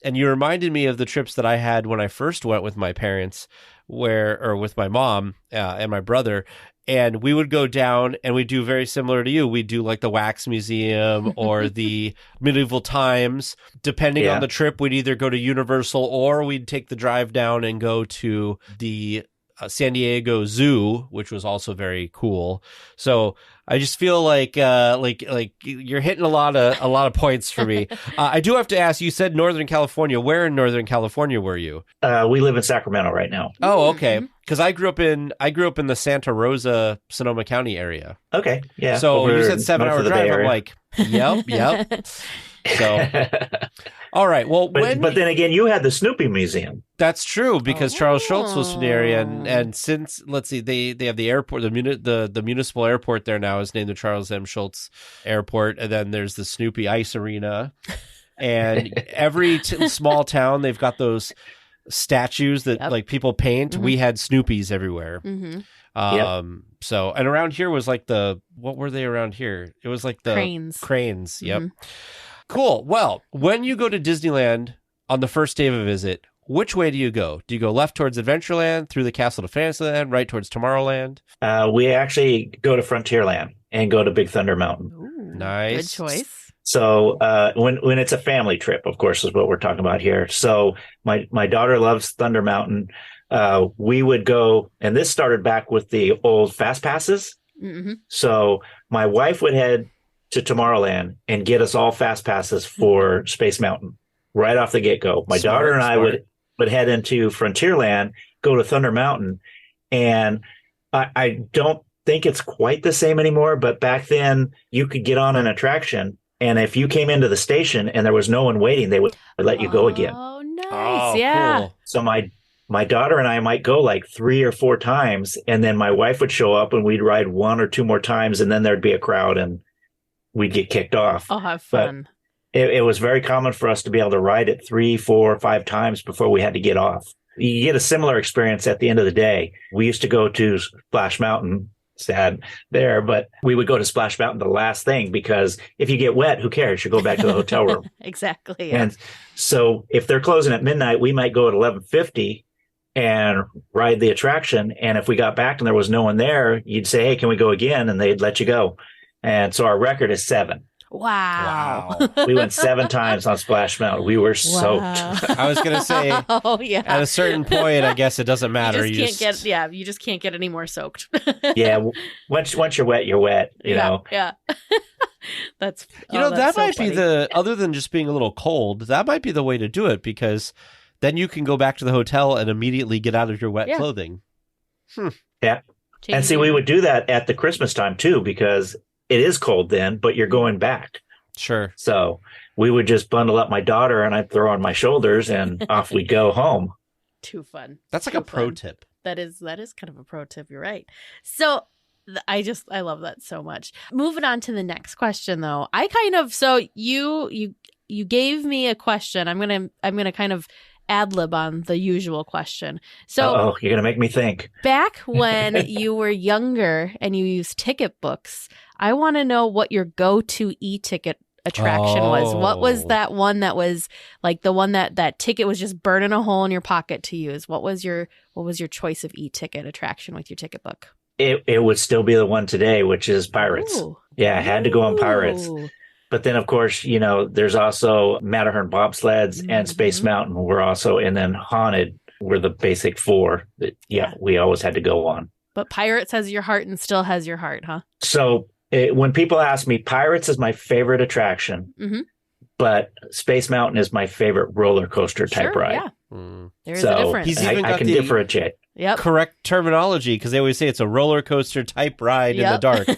And you reminded me of the trips that I had when I first went with my parents, or with my mom and my brother. And we would go down and we'd do very similar to you. We'd do like the Wax Museum or the Medieval Times. Depending on the trip, we'd either go to Universal or we'd take the drive down and go to the San Diego Zoo, which was also very cool. So I just feel like you're hitting a lot of points for me. I do have to ask, you said Northern California. Where in Northern California were you? We live in Sacramento right now. Oh, okay. Because I grew up in the Santa Rosa, Sonoma County area. Okay, yeah. So you said 7-hour drive. I'm like, yep. So, all right. Well, but then again, you had the Snoopy Museum. That's true, because Charles Schultz was from the area, and since, let's see, they have the airport, the municipal airport there now is named the Charles M. Schultz Airport, and then there's the Snoopy Ice Arena, and every small town they've got those statues that like people paint. We had Snoopies everywhere. So, and around here was like what were they around here? It was like the cranes. Yep. Cool. Well, when you go to Disneyland on the first day of a visit, which way do you go? Do you go left towards Adventureland, through the Castle to Fantasyland, right towards Tomorrowland? We actually go to Frontierland and go to Big Thunder Mountain. Ooh, nice. Good choice. So when it's a family trip, of course, is what we're talking about here. So my daughter loves Thunder Mountain. We would go, and this started back with the old Fast Passes. So my wife would head to Tomorrowland and get us all Fast Passes for Space Mountain right off the get-go. My daughter and I would head into Frontierland, go to Thunder Mountain, and I don't think it's quite the same anymore, but back then you could get on an attraction, and if you came into the station and there was no one waiting, they would let you go again. Oh, nice. Yeah. Cool. So my daughter and I might go like 3 or 4 times, and then my wife would show up and we'd ride 1 or 2 more times, and then there'd be a crowd and we'd get kicked off. I'll have fun. But it was very common for us to be able to ride it 3, 4, 5 times before we had to get off. You get a similar experience at the end of the day. We used to go to Splash Mountain, sad there, but we would go to Splash Mountain the last thing, because if you get wet, who cares? You go back to the hotel room. Exactly. Yeah. And so if they're closing at midnight, we might go at 11:50 and ride the attraction. And if we got back and there was no one there, you'd say, hey, can we go again? And they'd let you go. And so our record is 7. Wow. We went 7 times on Splash Mountain. We were soaked. I was going to say, at a certain point, I guess it doesn't matter. You just can't get any more soaked. Yeah. Once you're wet, you're wet, you know? Yeah. That's that so might funny. be other than just being a little cold, that might be the way to do it, because then you can go back to the hotel and immediately get out of your wet clothing. Yeah. And see, we would do that at the Christmas time too, because it is cold then, but you're going back. Sure. So we would just bundle up my daughter and I'd throw her on my shoulders and off we'd go home. Too fun. That's like a pro tip. That is kind of a pro tip. You're right. So I love that so much. Moving on to the next question though. You gave me a question. I'm going to kind of ad-lib on the usual question. So you're going to make me think. Back when you were younger and you used ticket books, I want to know what your go-to e-ticket attraction was. What was that one that was like the one that ticket was just burning a hole in your pocket to use? What was your choice of e-ticket attraction with your ticket book? It would still be the one today, which is Pirates. Ooh. Yeah, I had to go on Pirates. Ooh. But then, of course, there's also Matterhorn bobsleds and Space Mountain were also, and then Haunted were the basic 4 that, we always had to go on. But Pirates has your heart and still has your heart, huh? So when people ask me, Pirates is my favorite attraction, but Space Mountain is my favorite roller coaster type ride. Yeah. There's a difference. I can differentiate. Yep. Correct terminology, because they always say it's a roller coaster type ride in the dark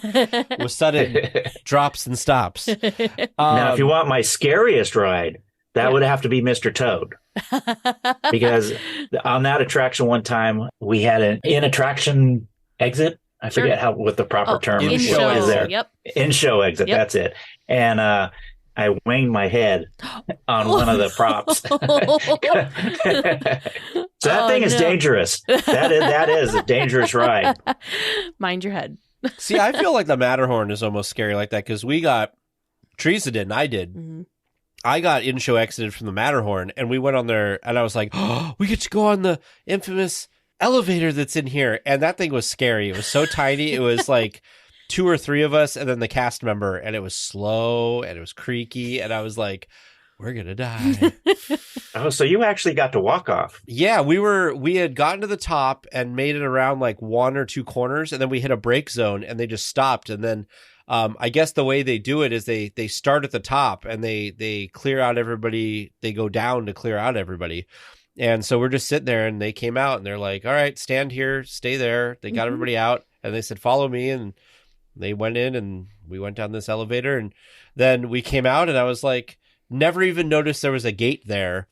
with sudden drops and stops. Now, if you want my scariest ride, That would have to be Mr. Toad. Because on that attraction one time, we had an in-attraction exit. I forget what the proper term is there. Yep. In-show exit, that's it. And I winged my head on one of the props. So that thing is dangerous. That is a dangerous ride. Mind your head. See, I feel like the Matterhorn is almost scary like that because Teresa did and I did. Mm-hmm. I got in-show exited from the Matterhorn and we went on there and I was like, oh, we get to go on the infamous elevator that's in here. And that thing was scary. It was so tiny. It was like 2 or 3 of us and then the cast member, and it was slow and it was creaky. And I was like, we're going to die. Oh, so you actually got to walk off. Yeah, we had gotten to the top and made it around like 1 or 2 corners. And then we hit a break zone and they just stopped. And then I guess the way they do it is they start at the top and they clear out everybody. They go down to clear out everybody. And so we're just sitting there and they came out and they're like, all right, stand here, stay there. They got everybody out and they said, follow me. And they went in and we went down this elevator and then we came out and I was like, never even noticed there was a gate there.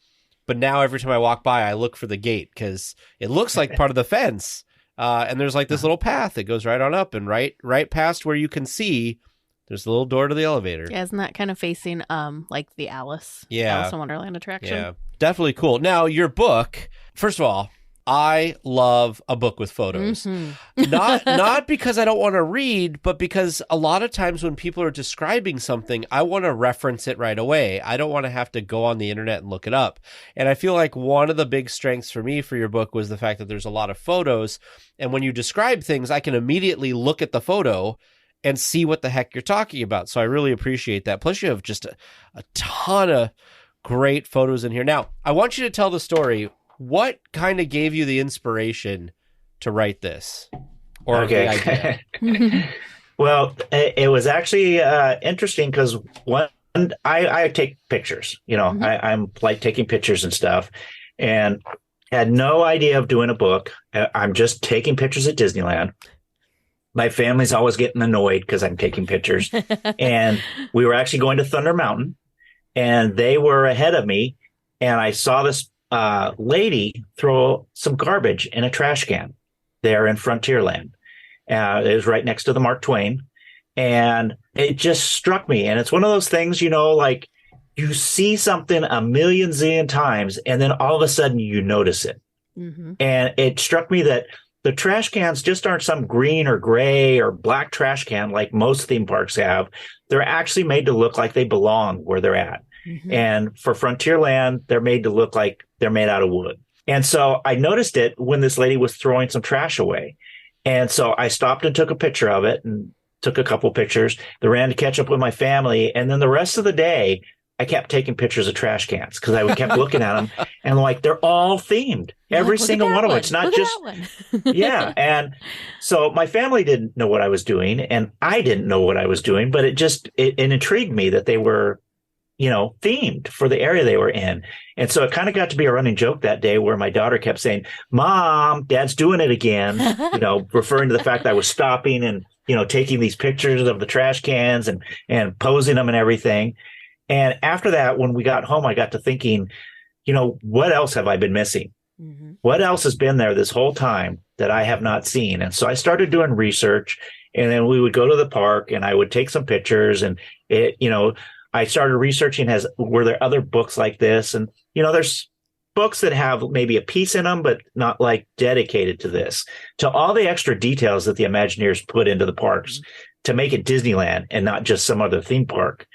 But now every time I walk by, I look for the gate because it looks like part of the fence. And there's like this little path that goes right on up and right past where you can see there's a little door to the elevator. Yeah, isn't that kind of facing like the Alice in Wonderland attraction? Yeah, definitely cool. Now, your book, first of all, I love a book with photos. Mm-hmm. Not because I don't want to read, but because a lot of times when people are describing something, I want to reference it right away. I don't want to have to go on the internet and look it up. And I feel like one of the big strengths for me for your book was the fact that there's a lot of photos. And when you describe things, I can immediately look at the photo and see what the heck you're talking about. So I really appreciate that. Plus you have just a ton of great photos in here. Now, I want you to tell the story. What kind of gave you the inspiration to write this? Or the idea? Well, it was actually interesting because I take pictures. You know, I'm like taking pictures and stuff, and had no idea of doing a book. I'm just taking pictures at Disneyland. My family's always getting annoyed because I'm taking pictures. And we were actually going to Thunder Mountain, and they were ahead of me, and I saw this lady throw some garbage in a trash can there in Frontierland. It was right next to the Mark Twain. And it just struck me. And it's one of those things, you know, like you see something a million zillion times and then all of a sudden you notice it. Mm-hmm. And it struck me that the trash cans just aren't some green or gray or black trash can like most theme parks have. They're actually made to look like they belong where they're at. Mm-hmm. And for Frontierland, they're made to look like they're made out of wood. And so I noticed it when this lady was throwing some trash away. And so I stopped and took a picture of it and took a couple pictures. Then ran to catch up with my family. And then the rest of the day, I kept taking pictures of trash cans because I kept looking at them and like, they're all themed. Every single one of them. It's not just, yeah. And so my family didn't know what I was doing and I didn't know what I was doing, but it intrigued me that they were, you know, themed for the area they were in. And so it kind of got to be a running joke that day where my daughter kept saying, Mom, Dad's doing it again, you know, referring to the fact that I was stopping and, you know, taking these pictures of the trash cans and posing them and everything. And after that, when we got home, I got to thinking, you know, what else have I been missing? Mm-hmm. What else has been there this whole time that I have not seen? And so I started doing research, and then we would go to the park and I would take some pictures, and it, you know, I started researching were there other books like this? And, you know, there's books that have maybe a piece in them, but not like dedicated to this, to all the extra details that the Imagineers put into the parks to make it Disneyland and not just some other theme park.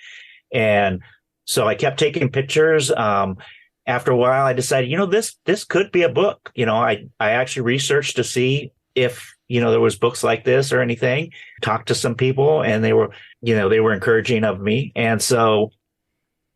And so I kept taking pictures. After a while, I decided, you know, this could be a book. You know, I actually researched to see if, you know, there was books like this or anything, talked to some people, and they were encouraging of me. And so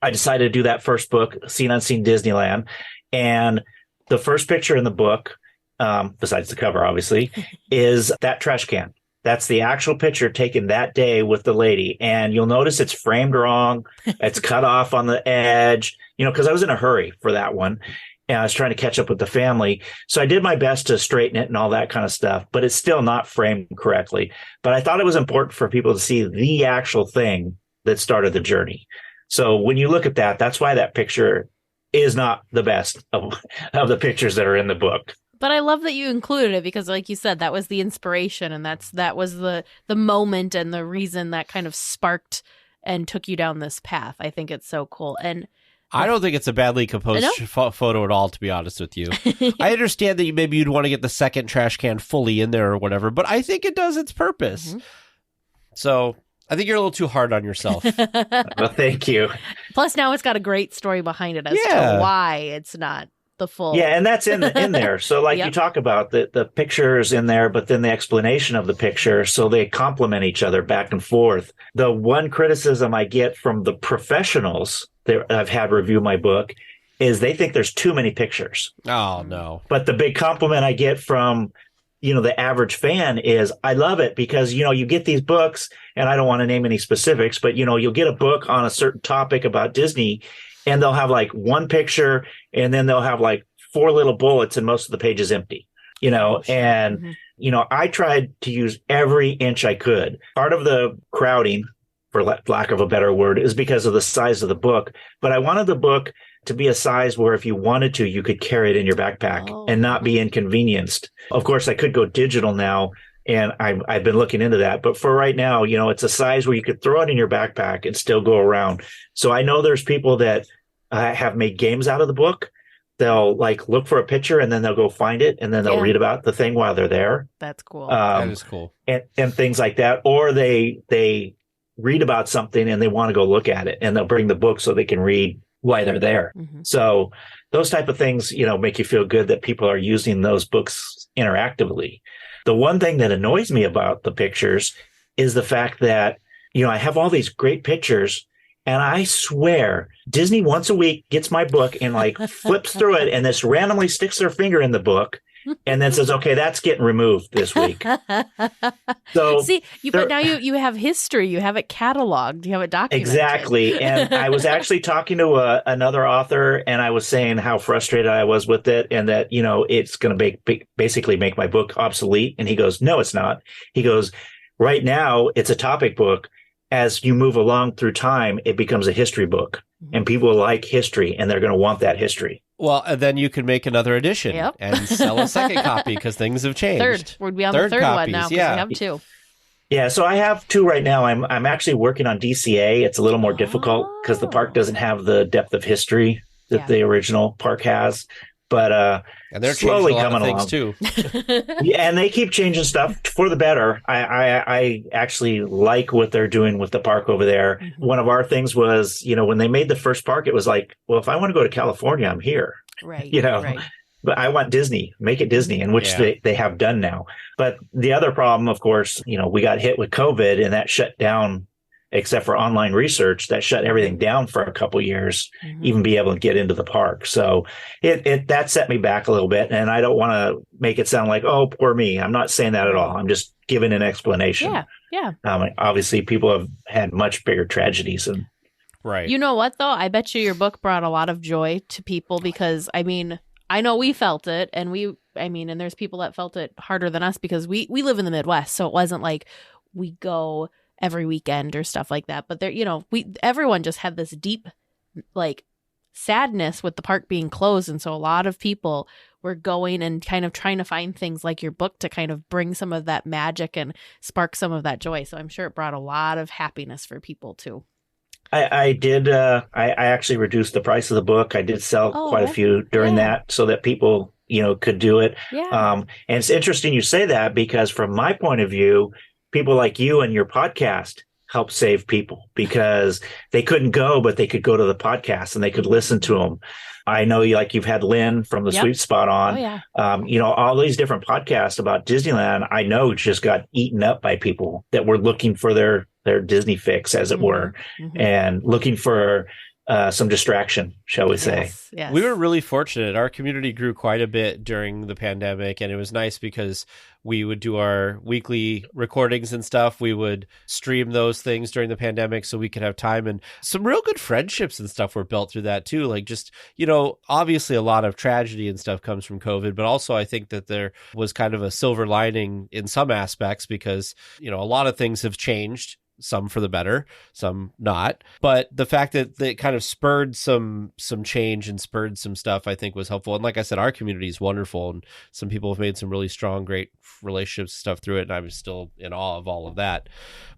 I decided to do that first book, Seen Unseen Disneyland. And the first picture in the book, besides the cover, obviously, is that trash can. That's the actual picture taken that day with the lady. And you'll notice it's framed wrong. It's cut off on the edge, you know, because I was in a hurry for that one. And I was trying to catch up with the family. So I did my best to straighten it and all that kind of stuff, but it's still not framed correctly. But I thought it was important for people to see the actual thing that started the journey. So when you look at that, that's why that picture is not the best of the pictures that are in the book. But I love that you included it because, like you said, that was the inspiration, and that was the moment and the reason that kind of sparked and took you down this path. I think it's so cool. And I don't think it's a badly composed photo at all, to be honest with you. I understand that maybe you'd want to get the second trash can fully in there or whatever, but I think it does its purpose. Mm-hmm. So I think you're a little too hard on yourself. Well, thank you. Plus, now it's got a great story behind it as to why it's not the full. Yeah, and that's in there. So like you talk about, the pictures in there, but then the explanation of the picture, so they complement each other back and forth. The one criticism I get from the professionals that I've had review my book is they think there's too many pictures. Oh, no. But the big compliment I get from, the average fan is, I love it because, you get these books, and I don't want to name any specifics, but, you'll get a book on a certain topic about Disney, and they'll have like one picture, and then they'll have like 4 little bullets, and most of the page is empty, and, I tried to use every inch I could. Part of the crowding, for lack of a better word, is because of the size of the book. But I wanted the book to be a size where if you wanted to, you could carry it in your backpack and not be inconvenienced. Of course, I could go digital now, and I've been looking into that. But for right now, it's a size where you could throw it in your backpack and still go around. So I know there's people that have made games out of the book. They'll like look for a picture, and then they'll go find it, and then they'll read about the thing while they're there. That's cool. That is cool. And things like that. Or they read about something and they want to go look at it, and they'll bring the book so they can read while they're there. Mm-hmm. So those type of things, make you feel good that people are using those books interactively. The one thing that annoys me about the pictures is the fact that, I have all these great pictures, and I swear Disney once a week gets my book and like flips through it and just randomly sticks their finger in the book and then says, okay, that's getting removed this week. So see, but now you have history, you have it cataloged, you have it documented. Exactly. And I was actually talking to another author, and I was saying how frustrated I was with it, and that, it's going to basically make my book obsolete. And he goes, no, it's not. He goes, right now it's a topic book. As you move along through time, it becomes a history book, and people like history, and they're going to want that history. Well, and then you can make another edition and sell a second copy because things have changed. Third. We'd be on the third one now because we have 2. Yeah, so I have 2 right now. I'm actually working on DCA. It's a little more difficult because the park doesn't have the depth of history that the original park has. But and they're slowly changing a lot coming of things along. too. Yeah, and they keep changing stuff for the better. I actually like what they're doing with the park over there. Mm-hmm. One of our things was, when they made the first park, it was like, well, if I want to go to California, I'm here. Right. Right. But I want Disney, make it Disney, and which they have done now. But the other problem, of course, we got hit with COVID, and that shut down, except for online research, that shut everything down for a couple years, even be able to get into the park. So that set me back a little bit. And I don't want to make it sound like, oh, poor me. I'm not saying that at all. I'm just giving an explanation. Yeah. Obviously, people have had much bigger tragedies. And right. You know what, though? I bet you your book brought a lot of joy to people because, I know we felt it, and and there's people that felt it harder than us because we live in the Midwest. So it wasn't like we go every weekend or stuff like that. But there, everyone just had this deep, sadness with the park being closed. And so a lot of people were going and kind of trying to find things like your book to kind of bring some of that magic and spark some of that joy. So I'm sure it brought a lot of happiness for people too. I did. I actually reduced the price of the book. I did sell quite a few during that so that people, could do it. Yeah. And it's interesting you say that because from my point of view, people like you and your podcast help save people because they couldn't go, but they could go to the podcast and they could listen to them. I know you've had Lynn from the Sweet Spot on. Oh, yeah. All these different podcasts about Disneyland, I know just got eaten up by people that were looking for their Disney fix, as it were, and looking for some distraction, shall we say. Yes. We were really fortunate. Our community grew quite a bit during the pandemic, and it was nice because we would do our weekly recordings and stuff. We would stream those things during the pandemic so we could have time, and some real good friendships and stuff were built through that too. Like just, obviously a lot of tragedy and stuff comes from COVID, but also I think that there was kind of a silver lining in some aspects because, a lot of things have changed some for the better, some not. But the fact that it kind of spurred some change and spurred some stuff, I think was helpful. And like I said, our community is wonderful, and some people have made some really strong, great relationships stuff through it. And I'm still in awe of all of that.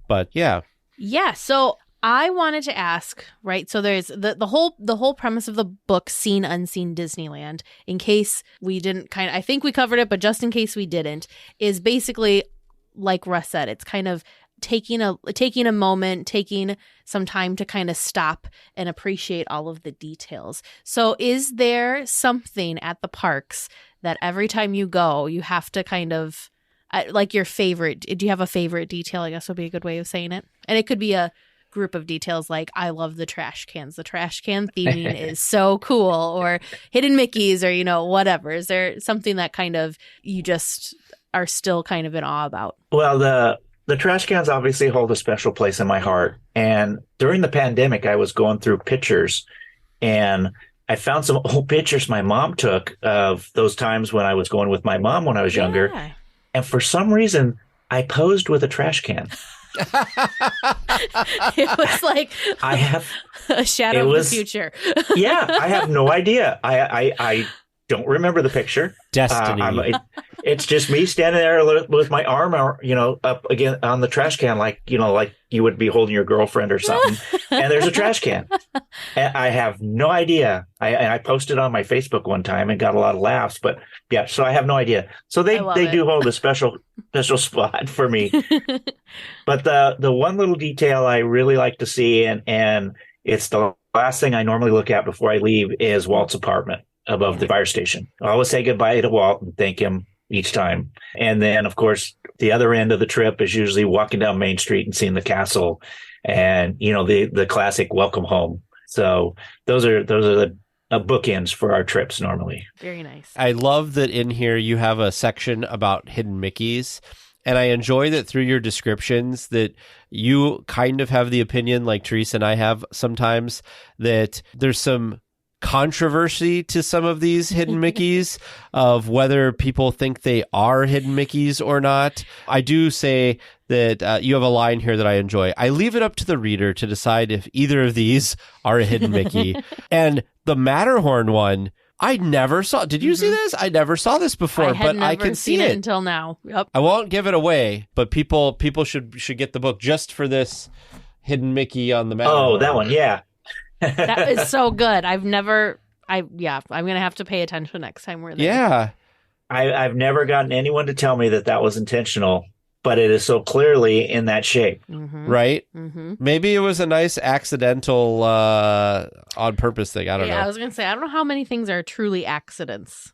But yeah. Yeah. So I wanted to ask, right? So there's the whole premise of the book, Seen Unseen Disneyland, in case we didn't I think we covered it, but just in case we didn't, is basically, like Russ said, it's kind of taking a moment, taking some time to kind of stop and appreciate all of the details. So is there something at the parks that every time you go, you have to kind of, like your favorite, do you have a favorite detail, I guess would be a good way of saying it? And it could be a group of details like, I love the trash cans. The trash can theming is so cool, or hidden Mickeys, or, whatever. Is there something that kind of you just are still kind of in awe about? Well, the trash cans obviously hold a special place in my heart. And during the pandemic, I was going through pictures, and I found some old pictures my mom took of those times when I was going with my mom when I was younger. Yeah. And for some reason, I posed with a trash can. It was like I have a shadow of the future. Yeah, I have no idea. I don't remember the picture. Destiny. It's just me standing there with my arm, up again on the trash can, like you would be holding your girlfriend or something. And there's a trash can. And I have no idea. I posted on my Facebook one time and got a lot of laughs. But yeah, so I have no idea. So they do hold a special spot for me. But the one little detail I really like to see, and it's the last thing I normally look at before I leave, is Walt's apartment above the fire station. I always say goodbye to Walt and thank him each time. And then, of course, the other end of the trip is usually walking down Main Street and seeing the castle and, the classic welcome home. So those are the bookends for our trips normally. Very nice. I love that in here you have a section about hidden Mickeys. And I enjoy that through your descriptions that you kind of have the opinion, like Teresa and I have sometimes, that there's some controversy to some of these hidden Mickeys of whether people think they are hidden Mickeys or not. I do say that you have a line here that I enjoy. I leave it up to the reader to decide if either of these are a hidden Mickey. And the Matterhorn one, I never saw. Did you see this? I never saw this before, but I can see it until now. Yep. I won't give it away, but people should get the book just for this hidden Mickey on the Matterhorn. Oh, that one, yeah. That is so good. I'm going to have to pay attention next time we're there. Yeah. I've never gotten anyone to tell me that was intentional, but it is so clearly in that shape. Mm-hmm. Right? Mm-hmm. Maybe it was a nice accidental on purpose thing. I don't know. I was going to say, I don't know how many things are truly accidents.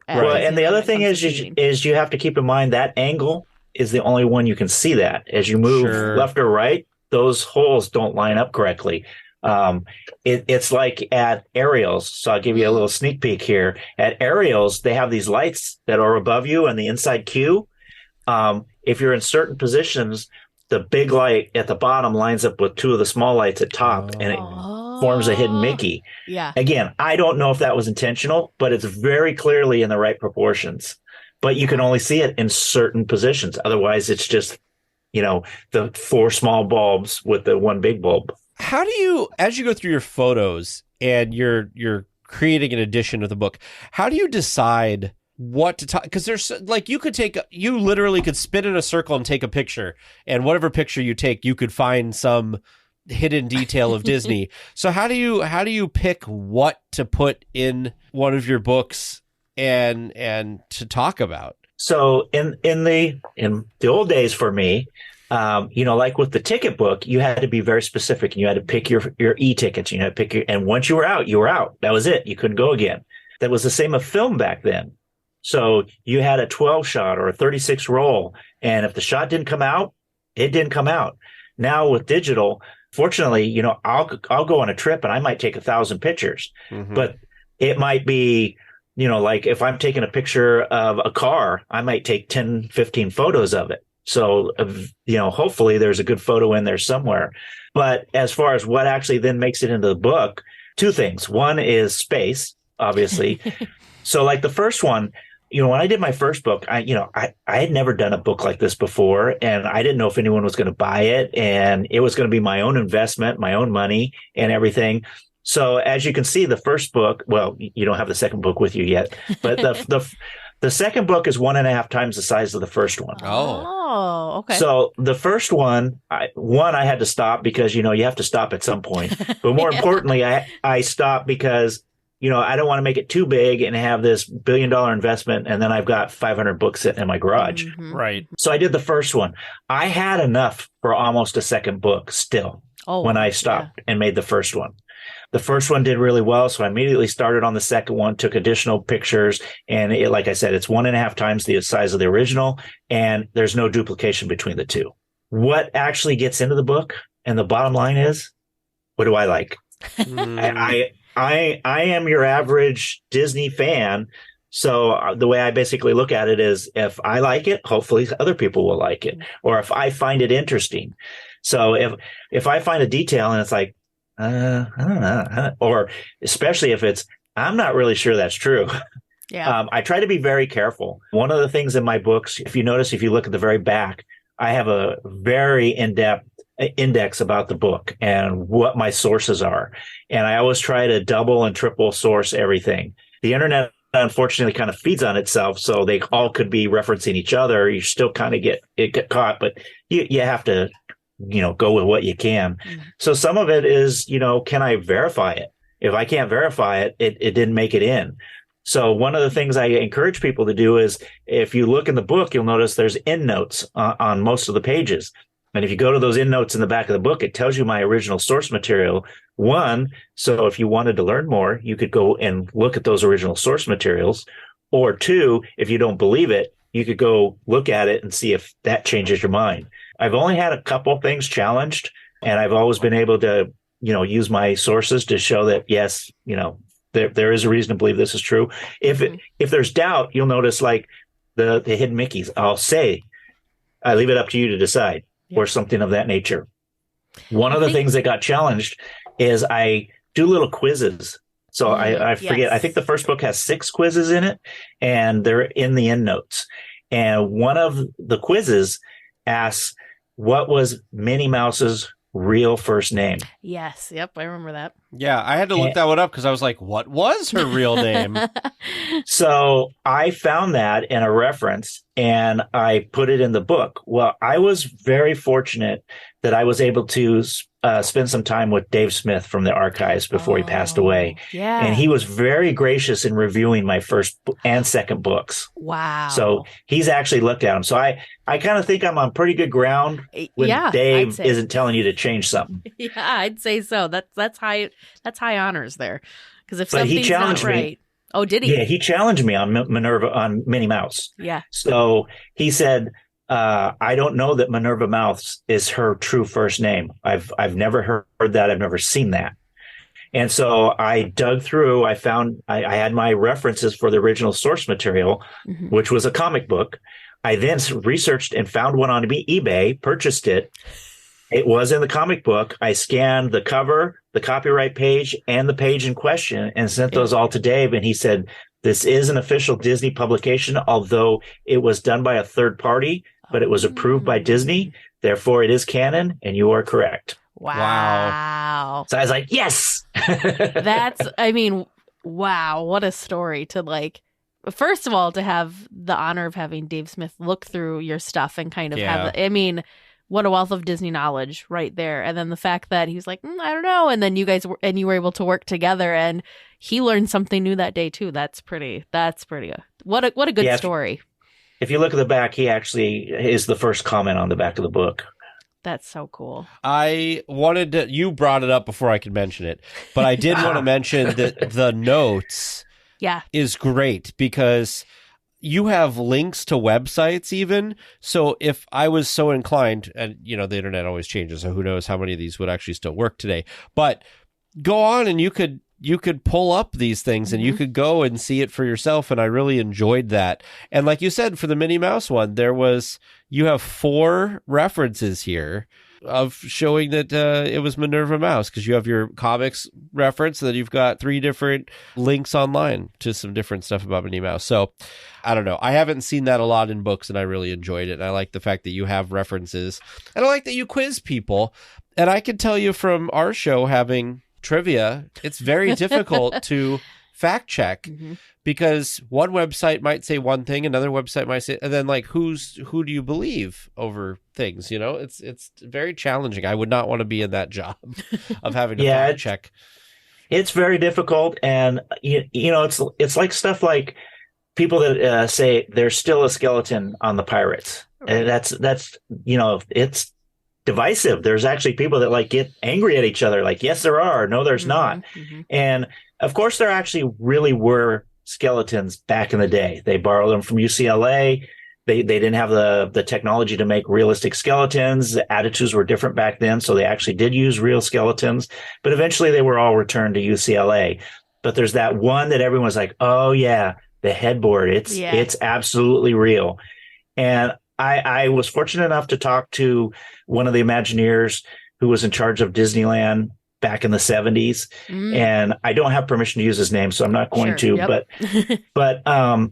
Well, and the other thing is you have to keep in mind that angle is the only one you can see that. As you move left or right, those holes don't line up correctly. It's like at Ariel's. So I'll give you a little sneak peek here. At Ariel's, they have these lights that are above you and the inside queue. If you're in certain positions, the big light at the bottom lines up with two of the small lights at top, and it forms a hidden Mickey. Yeah. Again, I don't know if that was intentional, but it's very clearly in the right proportions. But you can only see it in certain positions. Otherwise, it's just, the four small bulbs with the one big bulb. How do you, as you go through your photos and you're creating an edition of the book, how do you decide what to talk? Because there's you literally could spin in a circle and take a picture, and whatever picture you take, you could find some hidden detail of Disney. So how do you pick what to put in one of your books and to talk about? So in the old days for me, like with the ticket book, you had to be very specific, and you had to pick your e-tickets. You had to pick and once you were out. That was it. You couldn't go again. That was the same of film back then. So you had a 12 shot or a 36 roll, and if the shot didn't come out, it didn't come out. Now with digital, fortunately, I'll go on a trip and I might take 1,000 pictures, but it might be, like if I'm taking a picture of a car, I might take 10, 15 photos of it. So, hopefully there's a good photo in there somewhere. But as far as what actually then makes it into the book, two things. One is space, obviously. So like the first one, when I did my first book, I had never done a book like this before, and I didn't know if anyone was going to buy it, and it was going to be my own investment, my own money and everything. So as you can see, the first book, well, you don't have the second book with you yet, but the second book is 1.5 times the size of the first one. Oh, okay. So the first one, I had to stop because, you have to stop at some point. But more importantly, I stopped because, I don't want to make it too big and have this $1 billion investment. And then I've got 500 books sitting in my garage. Mm-hmm. Right. So I did the first one. I had enough for almost a second book still when I stopped and made the first one. The first one did really well, so I immediately started on the second one, took additional pictures, and like I said, it's 1.5 times the size of the original, and there's no duplication between the two. What actually gets into the book, and the bottom line is, what do I like? I am your average Disney fan, so the way I basically look at it is, if I like it, hopefully other people will like it, or if I find it interesting. So if I find a detail and it's like, I don't know. Or especially if I'm not really sure that's true. Yeah. I try to be very careful. One of the things in my books, if you look at the very back, I have a very in-depth index about the book and what my sources are. And I always try to double and triple source everything. The internet, unfortunately, kind of feeds on itself. So they all could be referencing each other. You still kind of get caught, but you have to go with what you can. So some of it is, can I verify it? If I can't verify it, it didn't make it in. So one of the things I encourage people to do is, if you look in the book, you'll notice there's endnotes on most of the pages. And if you go to those endnotes in the back of the book, it tells you my original source material. One, so if you wanted to learn more, you could go and look at those original source materials. Or two, if you don't believe it, you could go look at it and see if that changes your mind. I've only had a couple things challenged, and I've always been able to, use my sources to show that, yes, there is a reason to believe this is true. If there's doubt, you'll notice like the hidden Mickeys. I'll say, I leave it up to you to decide, or something of that nature. One of the things that got challenged is I do little quizzes. So I forget, yes. I think the first book has 6 quizzes in it, and they're in the endnotes. And one of the quizzes asks, what was Minnie Mouse's real first name? Yes. Yep. I remember that. Yeah. I had to look that one up because I was like, what was her real name? So I found that in a reference and I put it in the book. Well, I was very fortunate that I was able to spend some time with Dave Smith from the archives before he passed away. Yeah. And he was very gracious in reviewing my first and second books. Wow. So he's actually looked at them. So I kind of think I'm on pretty good ground when Dave isn't telling you to change something. Yeah, I'd say so. That's high honors there. Because if but something's not right. Oh, did he? Yeah, he challenged me on Minnie Mouse. Yeah. So he said, I don't know that Minerva Mouse is her true first name. I've never heard that. I've never seen that. And so I dug through. I found I had my references for the original source material, which was a comic book. I then researched and found one on eBay, purchased it. It was in the comic book. I scanned the cover, the copyright page, and the page in question and sent those all to Dave. And he said, this is an official Disney publication, although it was done by a third party, but it was approved by Disney. Therefore, it is canon, and you are correct. Wow. So I was like, yes. Wow. What a story to first of all, to have the honor of having Dave Smith look through your stuff and kind of what a wealth of Disney knowledge right there. And then the fact that he was like, I don't know. And then you were able to work together and he learned something new that day too. That's pretty what a good story. If you look at the back, he actually is the first comment on the back of the book. That's so cool. I wanted to, you brought it up before I could mention it, but I did want to mention that the notes is great because you have links to websites even. So if I was so inclined, and the internet always changes, so who knows how many of these would actually still work today, but go on and you could pull up these things and you could go and see it for yourself. And I really enjoyed that. And like you said, for the Minnie Mouse one, you have 4 references here of showing that it was Minerva Mouse, because you have your comics reference, and then you've got 3 different links online to some different stuff about Minnie Mouse. So I don't know. I haven't seen that a lot in books, and I really enjoyed it. And I like the fact that you have references, and I like that you quiz people. And I can tell you from our show having trivia, it's very difficult to fact check because one website might say one thing, another website might say, and then like who do you believe over things? You know, it's very challenging. I would not want to be in that job of having to fact check. It's very difficult, and you know, it's like stuff like people that say there's still a skeleton on the pirates, and that's you know, it's divisive. There's actually people that like get angry at each other, like, yes, there are, no, there's not. And of course, there actually really were skeletons back in the day. They borrowed them from UCLA. They didn't have the technology to make realistic skeletons. The attitudes were different back then, so they actually did use real skeletons. But eventually, they were all returned to UCLA. But there's that one that everyone's like, oh yeah, the headboard. It's absolutely real. And I was fortunate enough to talk to one of the Imagineers who was in charge of Disneyland back in the 70s. And I don't have permission to use his name, so I'm not going to. Yep. But I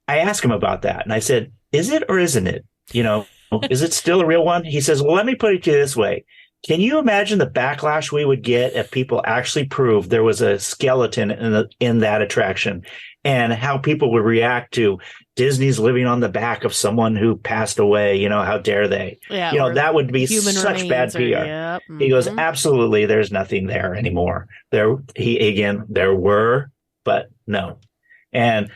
asked him about that. And I said, is it or isn't it? You know, is it still a real one? He says, well, let me put it to you this way. Can you imagine the backlash we would get if people actually proved there was a skeleton in that attraction, and how people would react to Disney's living on the back of someone who passed away? You know, how dare they? Yeah, you know, that would be such bad PR. He goes, absolutely, there's nothing there anymore. There were, but no. And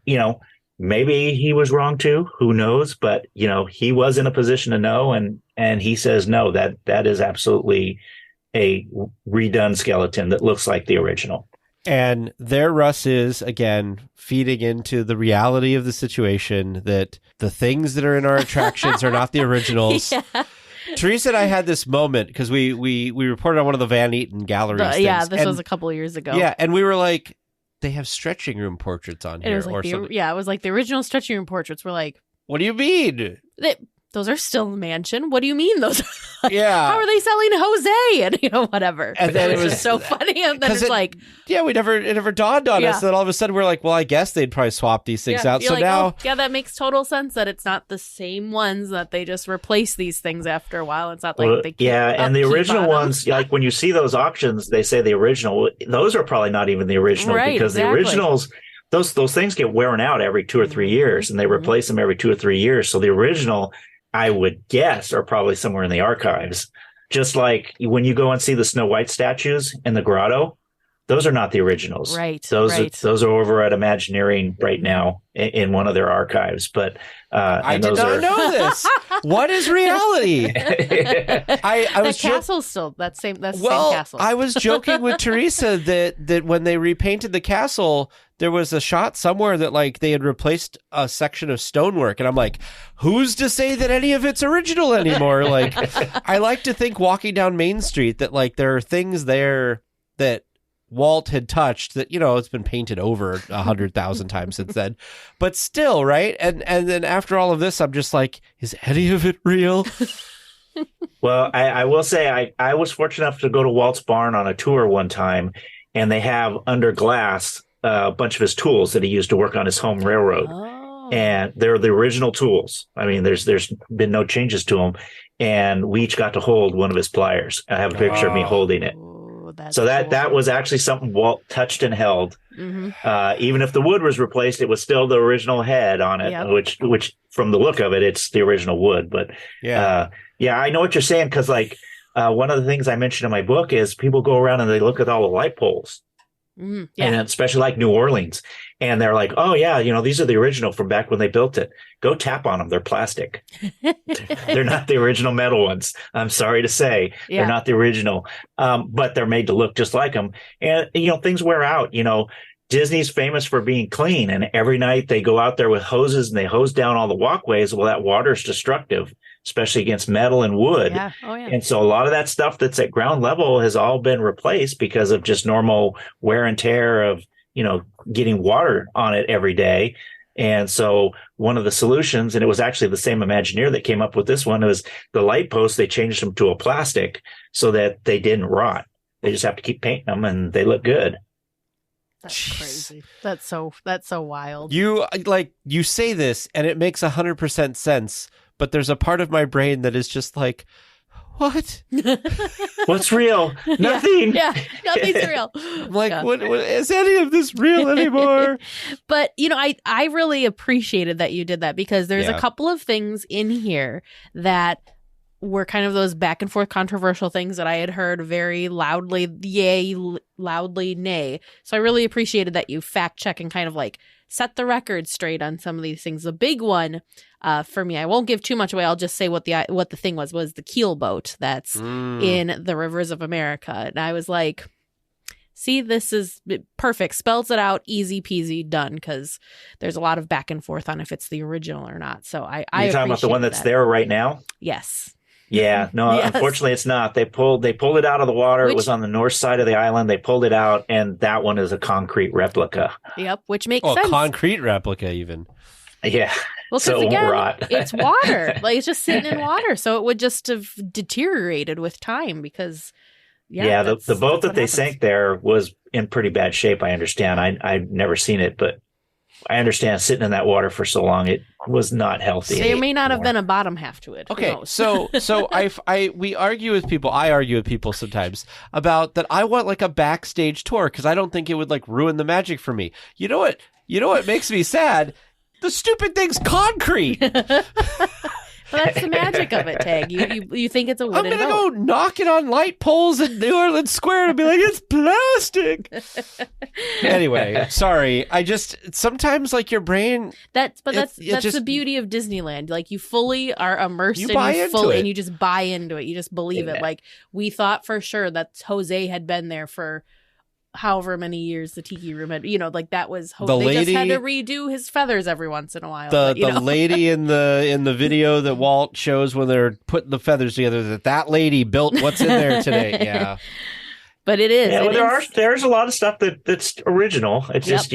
you know, maybe he was wrong too. Who knows? But you know, he was in a position to know, and he says no. That is absolutely a redone skeleton that looks like the original. And there Russ is, again, feeding into the reality of the situation that the things that are in our attractions are not the originals. Yeah. Teresa and I had this moment because we reported on one of the Van Eaton galleries. This was a couple of years ago. Yeah, and we were like, they have stretching room portraits on here. It was like it was like the original stretching room portraits were like, what do you mean? Those are still in the mansion. What do you mean those? Yeah. How are they selling Jose? And, you know, whatever. And then it was just so funny. And then it's like. Yeah, it never dawned on us. Then all of a sudden we're like, well, I guess they'd probably swap these things out. So like, now. Oh, that makes total sense that it's not the same ones, that they just replace these things after a while. It's not like they keep and the original ones, like when you see those auctions, they say the original. Those are probably not even the original, because the originals. Those things get wearing out every 2 or 3 years, and they replace them every 2 or 3 years. So the original, I would guess, are probably somewhere in the archives. Just like when you go and see the Snow White statues in the grotto, those are not the originals. Right. Those are over at Imagineering right now in one of their archives. But I did not know this. What is reality? I was castle's still that's the same castle. I was joking with Teresa that when they repainted the castle, there was a shot somewhere that like they had replaced a section of stonework, and I'm like, who's to say that any of it's original anymore? Like, I like to think walking down Main Street that like there are things there that Walt had touched that, you know, it's been painted over 100,000 times since then, but still, right? And then after all of this, I'm just like, is any of it real? Well, I will say I was fortunate enough to go to Walt's barn on a tour one time, and they have under glass a bunch of his tools that he used to work on his home railroad. Oh. And they're the original tools. I mean, there's been no changes to them. And we each got to hold one of his pliers. I have a picture of me holding it. So that was actually something Walt touched and held. Mm-hmm. Even if the wood was replaced, it was still the original head on it, which from the look of it, it's the original wood. But I know what you're saying, because like one of the things I mentioned in my book is people go around and they look at all the light poles. And especially like New Orleans, and they're like, oh yeah, you know, these are the original from back when they built it. Go tap on them. They're plastic. They're not the original metal ones. I'm sorry to say. They're not the original, but they're made to look just like them. And you know, things wear out. You know, Disney's famous for being clean, and every night they go out there with hoses and they hose down all the walkways. Well, that water is destructive, especially against metal and wood. Yeah. Oh, yeah. And so a lot of that stuff that's at ground level has all been replaced because of just normal wear and tear of, you know, getting water on it every day. And so one of the solutions, and it was actually the same Imagineer that came up with this one, was the light posts. They changed them to a plastic so that they didn't rot. They just have to keep painting them and they look good. That's crazy. That's so wild. You say this and it makes 100% sense, but there's a part of my brain that is just like, what? What's real? Nothing. Yeah, nothing's real. I'm like, what is any of this real anymore? But, I really appreciated that you did that, because there's a couple of things in here that were kind of those back and forth controversial things that I had heard very loudly, yay, loudly, nay. So I really appreciated that you fact check and kind of like set the record straight on some of these things. The big one for me, I won't give too much away. I'll just say what the thing was the keel boat that's in the rivers of America. And I was like, see, this is perfect. Spells it out, easy peasy, done, because there's a lot of back and forth on if it's the original or not. So I You're talking about the one that's there right now? Yes. Yeah, no, Yes. Unfortunately it's not. They pulled it out of the water. It was on the north side of the island. They pulled it out, and that one is a concrete replica. Yep, which makes Oh, sense. a concrete replica even. Yeah. Well, so because it again, won't rot. it's water. Like, it's just sitting in water, so it would just have deteriorated with time because, the boat that they happens. sank there was in pretty bad shape, I understand. I've never seen it, but I understand sitting in that water for so long, it was not healthy. There may not have been a bottom half to it. Who Okay, knows? so we argue with people. I argue with people sometimes about that. I want like a backstage tour because I don't think it would like ruin the magic for me. You know what? Makes me sad? The stupid thing's concrete. Well, that's the magic of it, Tag. You think it's a I'm wooden gonna boat. go knock it on light poles in New Orleans Square and be like, it's plastic. Anyway, sorry. I just sometimes like your brain. That's just- the beauty of Disneyland. Like, you fully are immersed You and buy you into fully it. and you just buy into it. You just believe it. Like, we thought for sure that Jose had been there for however many years the tiki room had, like that was The they just had lady- to redo his feathers every once in a while. The but, lady in the video that Walt shows when they're putting the feathers together, that lady built what's in there today. Yeah. But it is. Yeah, it well, is- there's a lot of stuff that's original. It's just,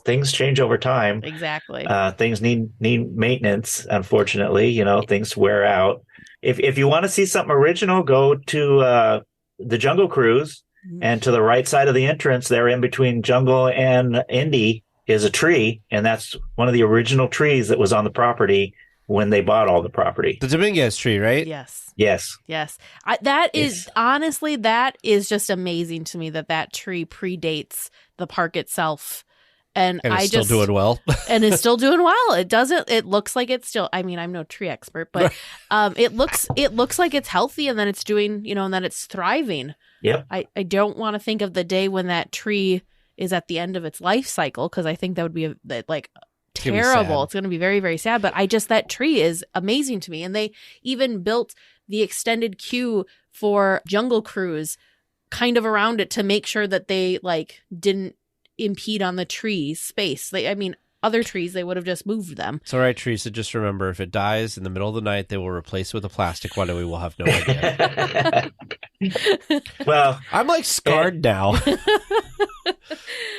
things change over time. Exactly. Things need maintenance, unfortunately. Things wear out. If you want to see something original, go to the Jungle Cruise. And to the right side of the entrance, there in between Jungle and Indy, is a tree. And that's one of the original trees that was on the property when they bought all the property. The Dominguez tree, right? Yes. Yes. Honestly, that is just amazing to me that tree predates the park itself. And And it's I still just doing well. and it's still doing well. It looks like it's still, I mean, I'm no tree expert, but it looks like it's healthy and then it's doing, and that it's thriving. Yep. I don't want to think of the day when that tree is at the end of its life cycle, because I think that would be terrible. It's going to be very, very sad. But that tree is amazing to me. And they even built the extended queue for Jungle Cruise kind of around it to make sure that they didn't impede on the tree space. Other trees, they would have just moved them. It's all right, Teresa. Just remember, if it dies in the middle of the night, they will replace it with a plastic one and we will have no idea. Well, I'm scarred now.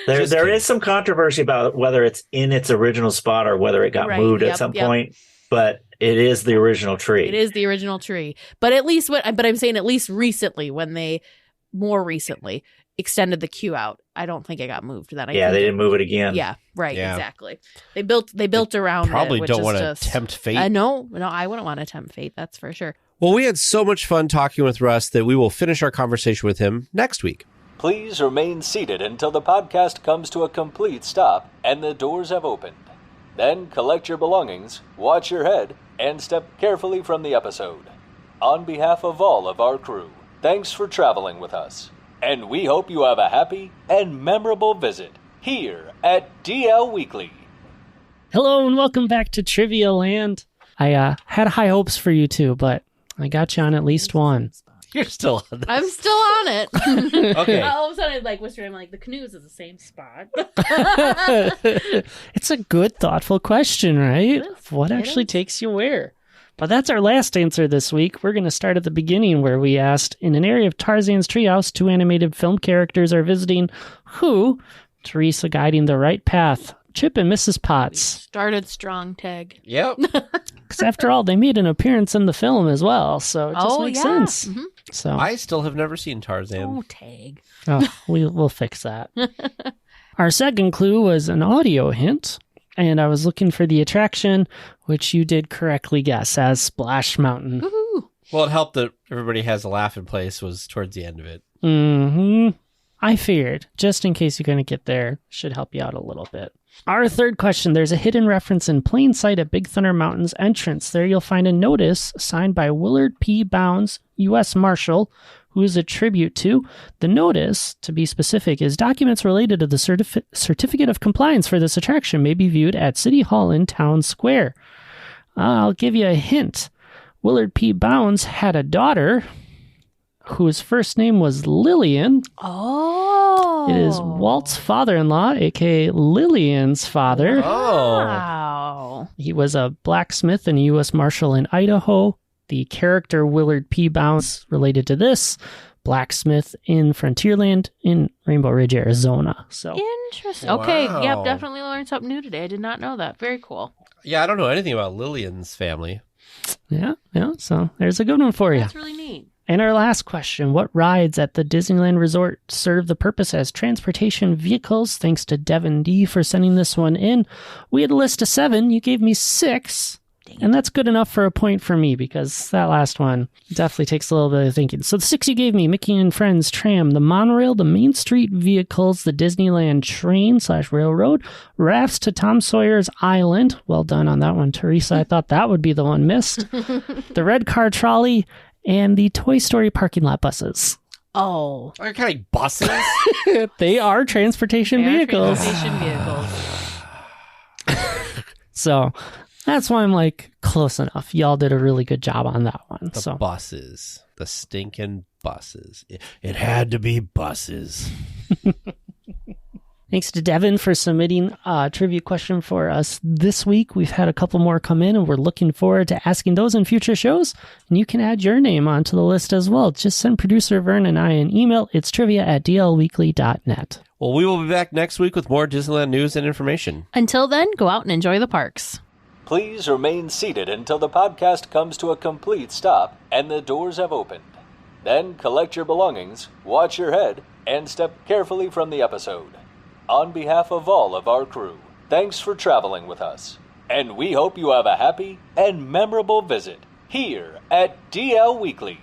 there is some controversy about whether it's in its original spot or whether it got moved at some point, but it is the original tree. It is the original tree. But I'm saying at least recently, when they more recently extended the queue out, I don't think it got moved. They didn't move it again. Yeah, right, Yeah. exactly. They built around Probably it, which don't is want to just, tempt fate. No, I wouldn't want to tempt fate. That's for sure. Well, we had so much fun talking with Russ that we will finish our conversation with him next week. Please remain seated until the podcast comes to a complete stop and the doors have opened. Then collect your belongings, watch your head, and step carefully from the episode. On behalf of all of our crew, thanks for traveling with us. And we hope you have a happy and memorable visit here at DL Weekly. Hello and welcome back to Trivia Land. I had high hopes for you two, but I got you on at least one. You're still on this. I'm still on it. Okay. All of a sudden, whispering, the canoes is the same spot. It's a good, thoughtful question, right? It is. What It actually is. takes you where? But that's our last answer this week. We're going to start at the beginning where we asked, in an area of Tarzan's treehouse, 2 animated film characters are visiting who? Teresa guiding the right path Chip and Mrs. Potts. Started strong, Tag. Yep. Because after all, they made an appearance in the film as well, so it just makes sense. Mm-hmm. So I still have never seen Tarzan. Oh, Tag. we'll fix that. Our second clue was an audio hint, and I was looking for the attraction, which you did correctly guess as Splash Mountain. Woohoo. Well, it helped that everybody has a laugh in place was towards the end of it. Mm-hmm. I figured, just in case you're going to get there, should help you out a little bit. Our third question, there's a hidden reference in plain sight at Big Thunder Mountain's entrance. There you'll find a notice signed by Willard P. Bounds, U.S. Marshal, who is a tribute to. The notice, to be specific, is documents related to the certificate of compliance for this attraction may be viewed at City Hall in Town Square. I'll give you a hint. Willard P. Bounds had a daughter whose first name was Lillian. Oh. It is Walt's father-in-law, a.k.a. Lillian's father. Oh. Wow. He was a blacksmith and a U.S. Marshal in Idaho. The character Willard P. Bounds related to this blacksmith in Frontierland in Rainbow Ridge, Arizona. So Interesting. Okay. Wow. Yep. Definitely learned something new today. I did not know that. Very cool. Yeah, I don't know anything about Lillian's family. yeah. So there's a good one for you. That's really neat. And our last question, what rides at the Disneyland Resort serve the purpose as transportation vehicles? Thanks to Devin D for sending this one in. We had a list of 7. You gave me 6. And that's good enough for a point for me because that last one definitely takes a little bit of thinking. So the 6 you gave me, Mickey and Friends Tram, the monorail, the Main Street vehicles, the Disneyland train/railroad, rafts to Tom Sawyer's Island. Well done on that one, Teresa. I thought that would be the one missed. The red car trolley, and the Toy Story parking lot buses. Oh. Are kind of buses? They are transportation vehicles. Transportation vehicles. So that's why I'm like, close enough. Y'all did a really good job on that one. The buses. The stinking buses. It had to be buses. Thanks to Devin for submitting a trivia question for us this week. We've had a couple more come in, and we're looking forward to asking those in future shows. And you can add your name onto the list as well. Just send producer Vern and I an email. It's trivia@dlweekly.net. Well, we will be back next week with more Disneyland news and information. Until then, go out and enjoy the parks. Please remain seated until the podcast comes to a complete stop and the doors have opened. Then collect your belongings, watch your head, and step carefully from the episode. On behalf of all of our crew, thanks for traveling with us. And we hope you have a happy and memorable visit here at DL Weekly.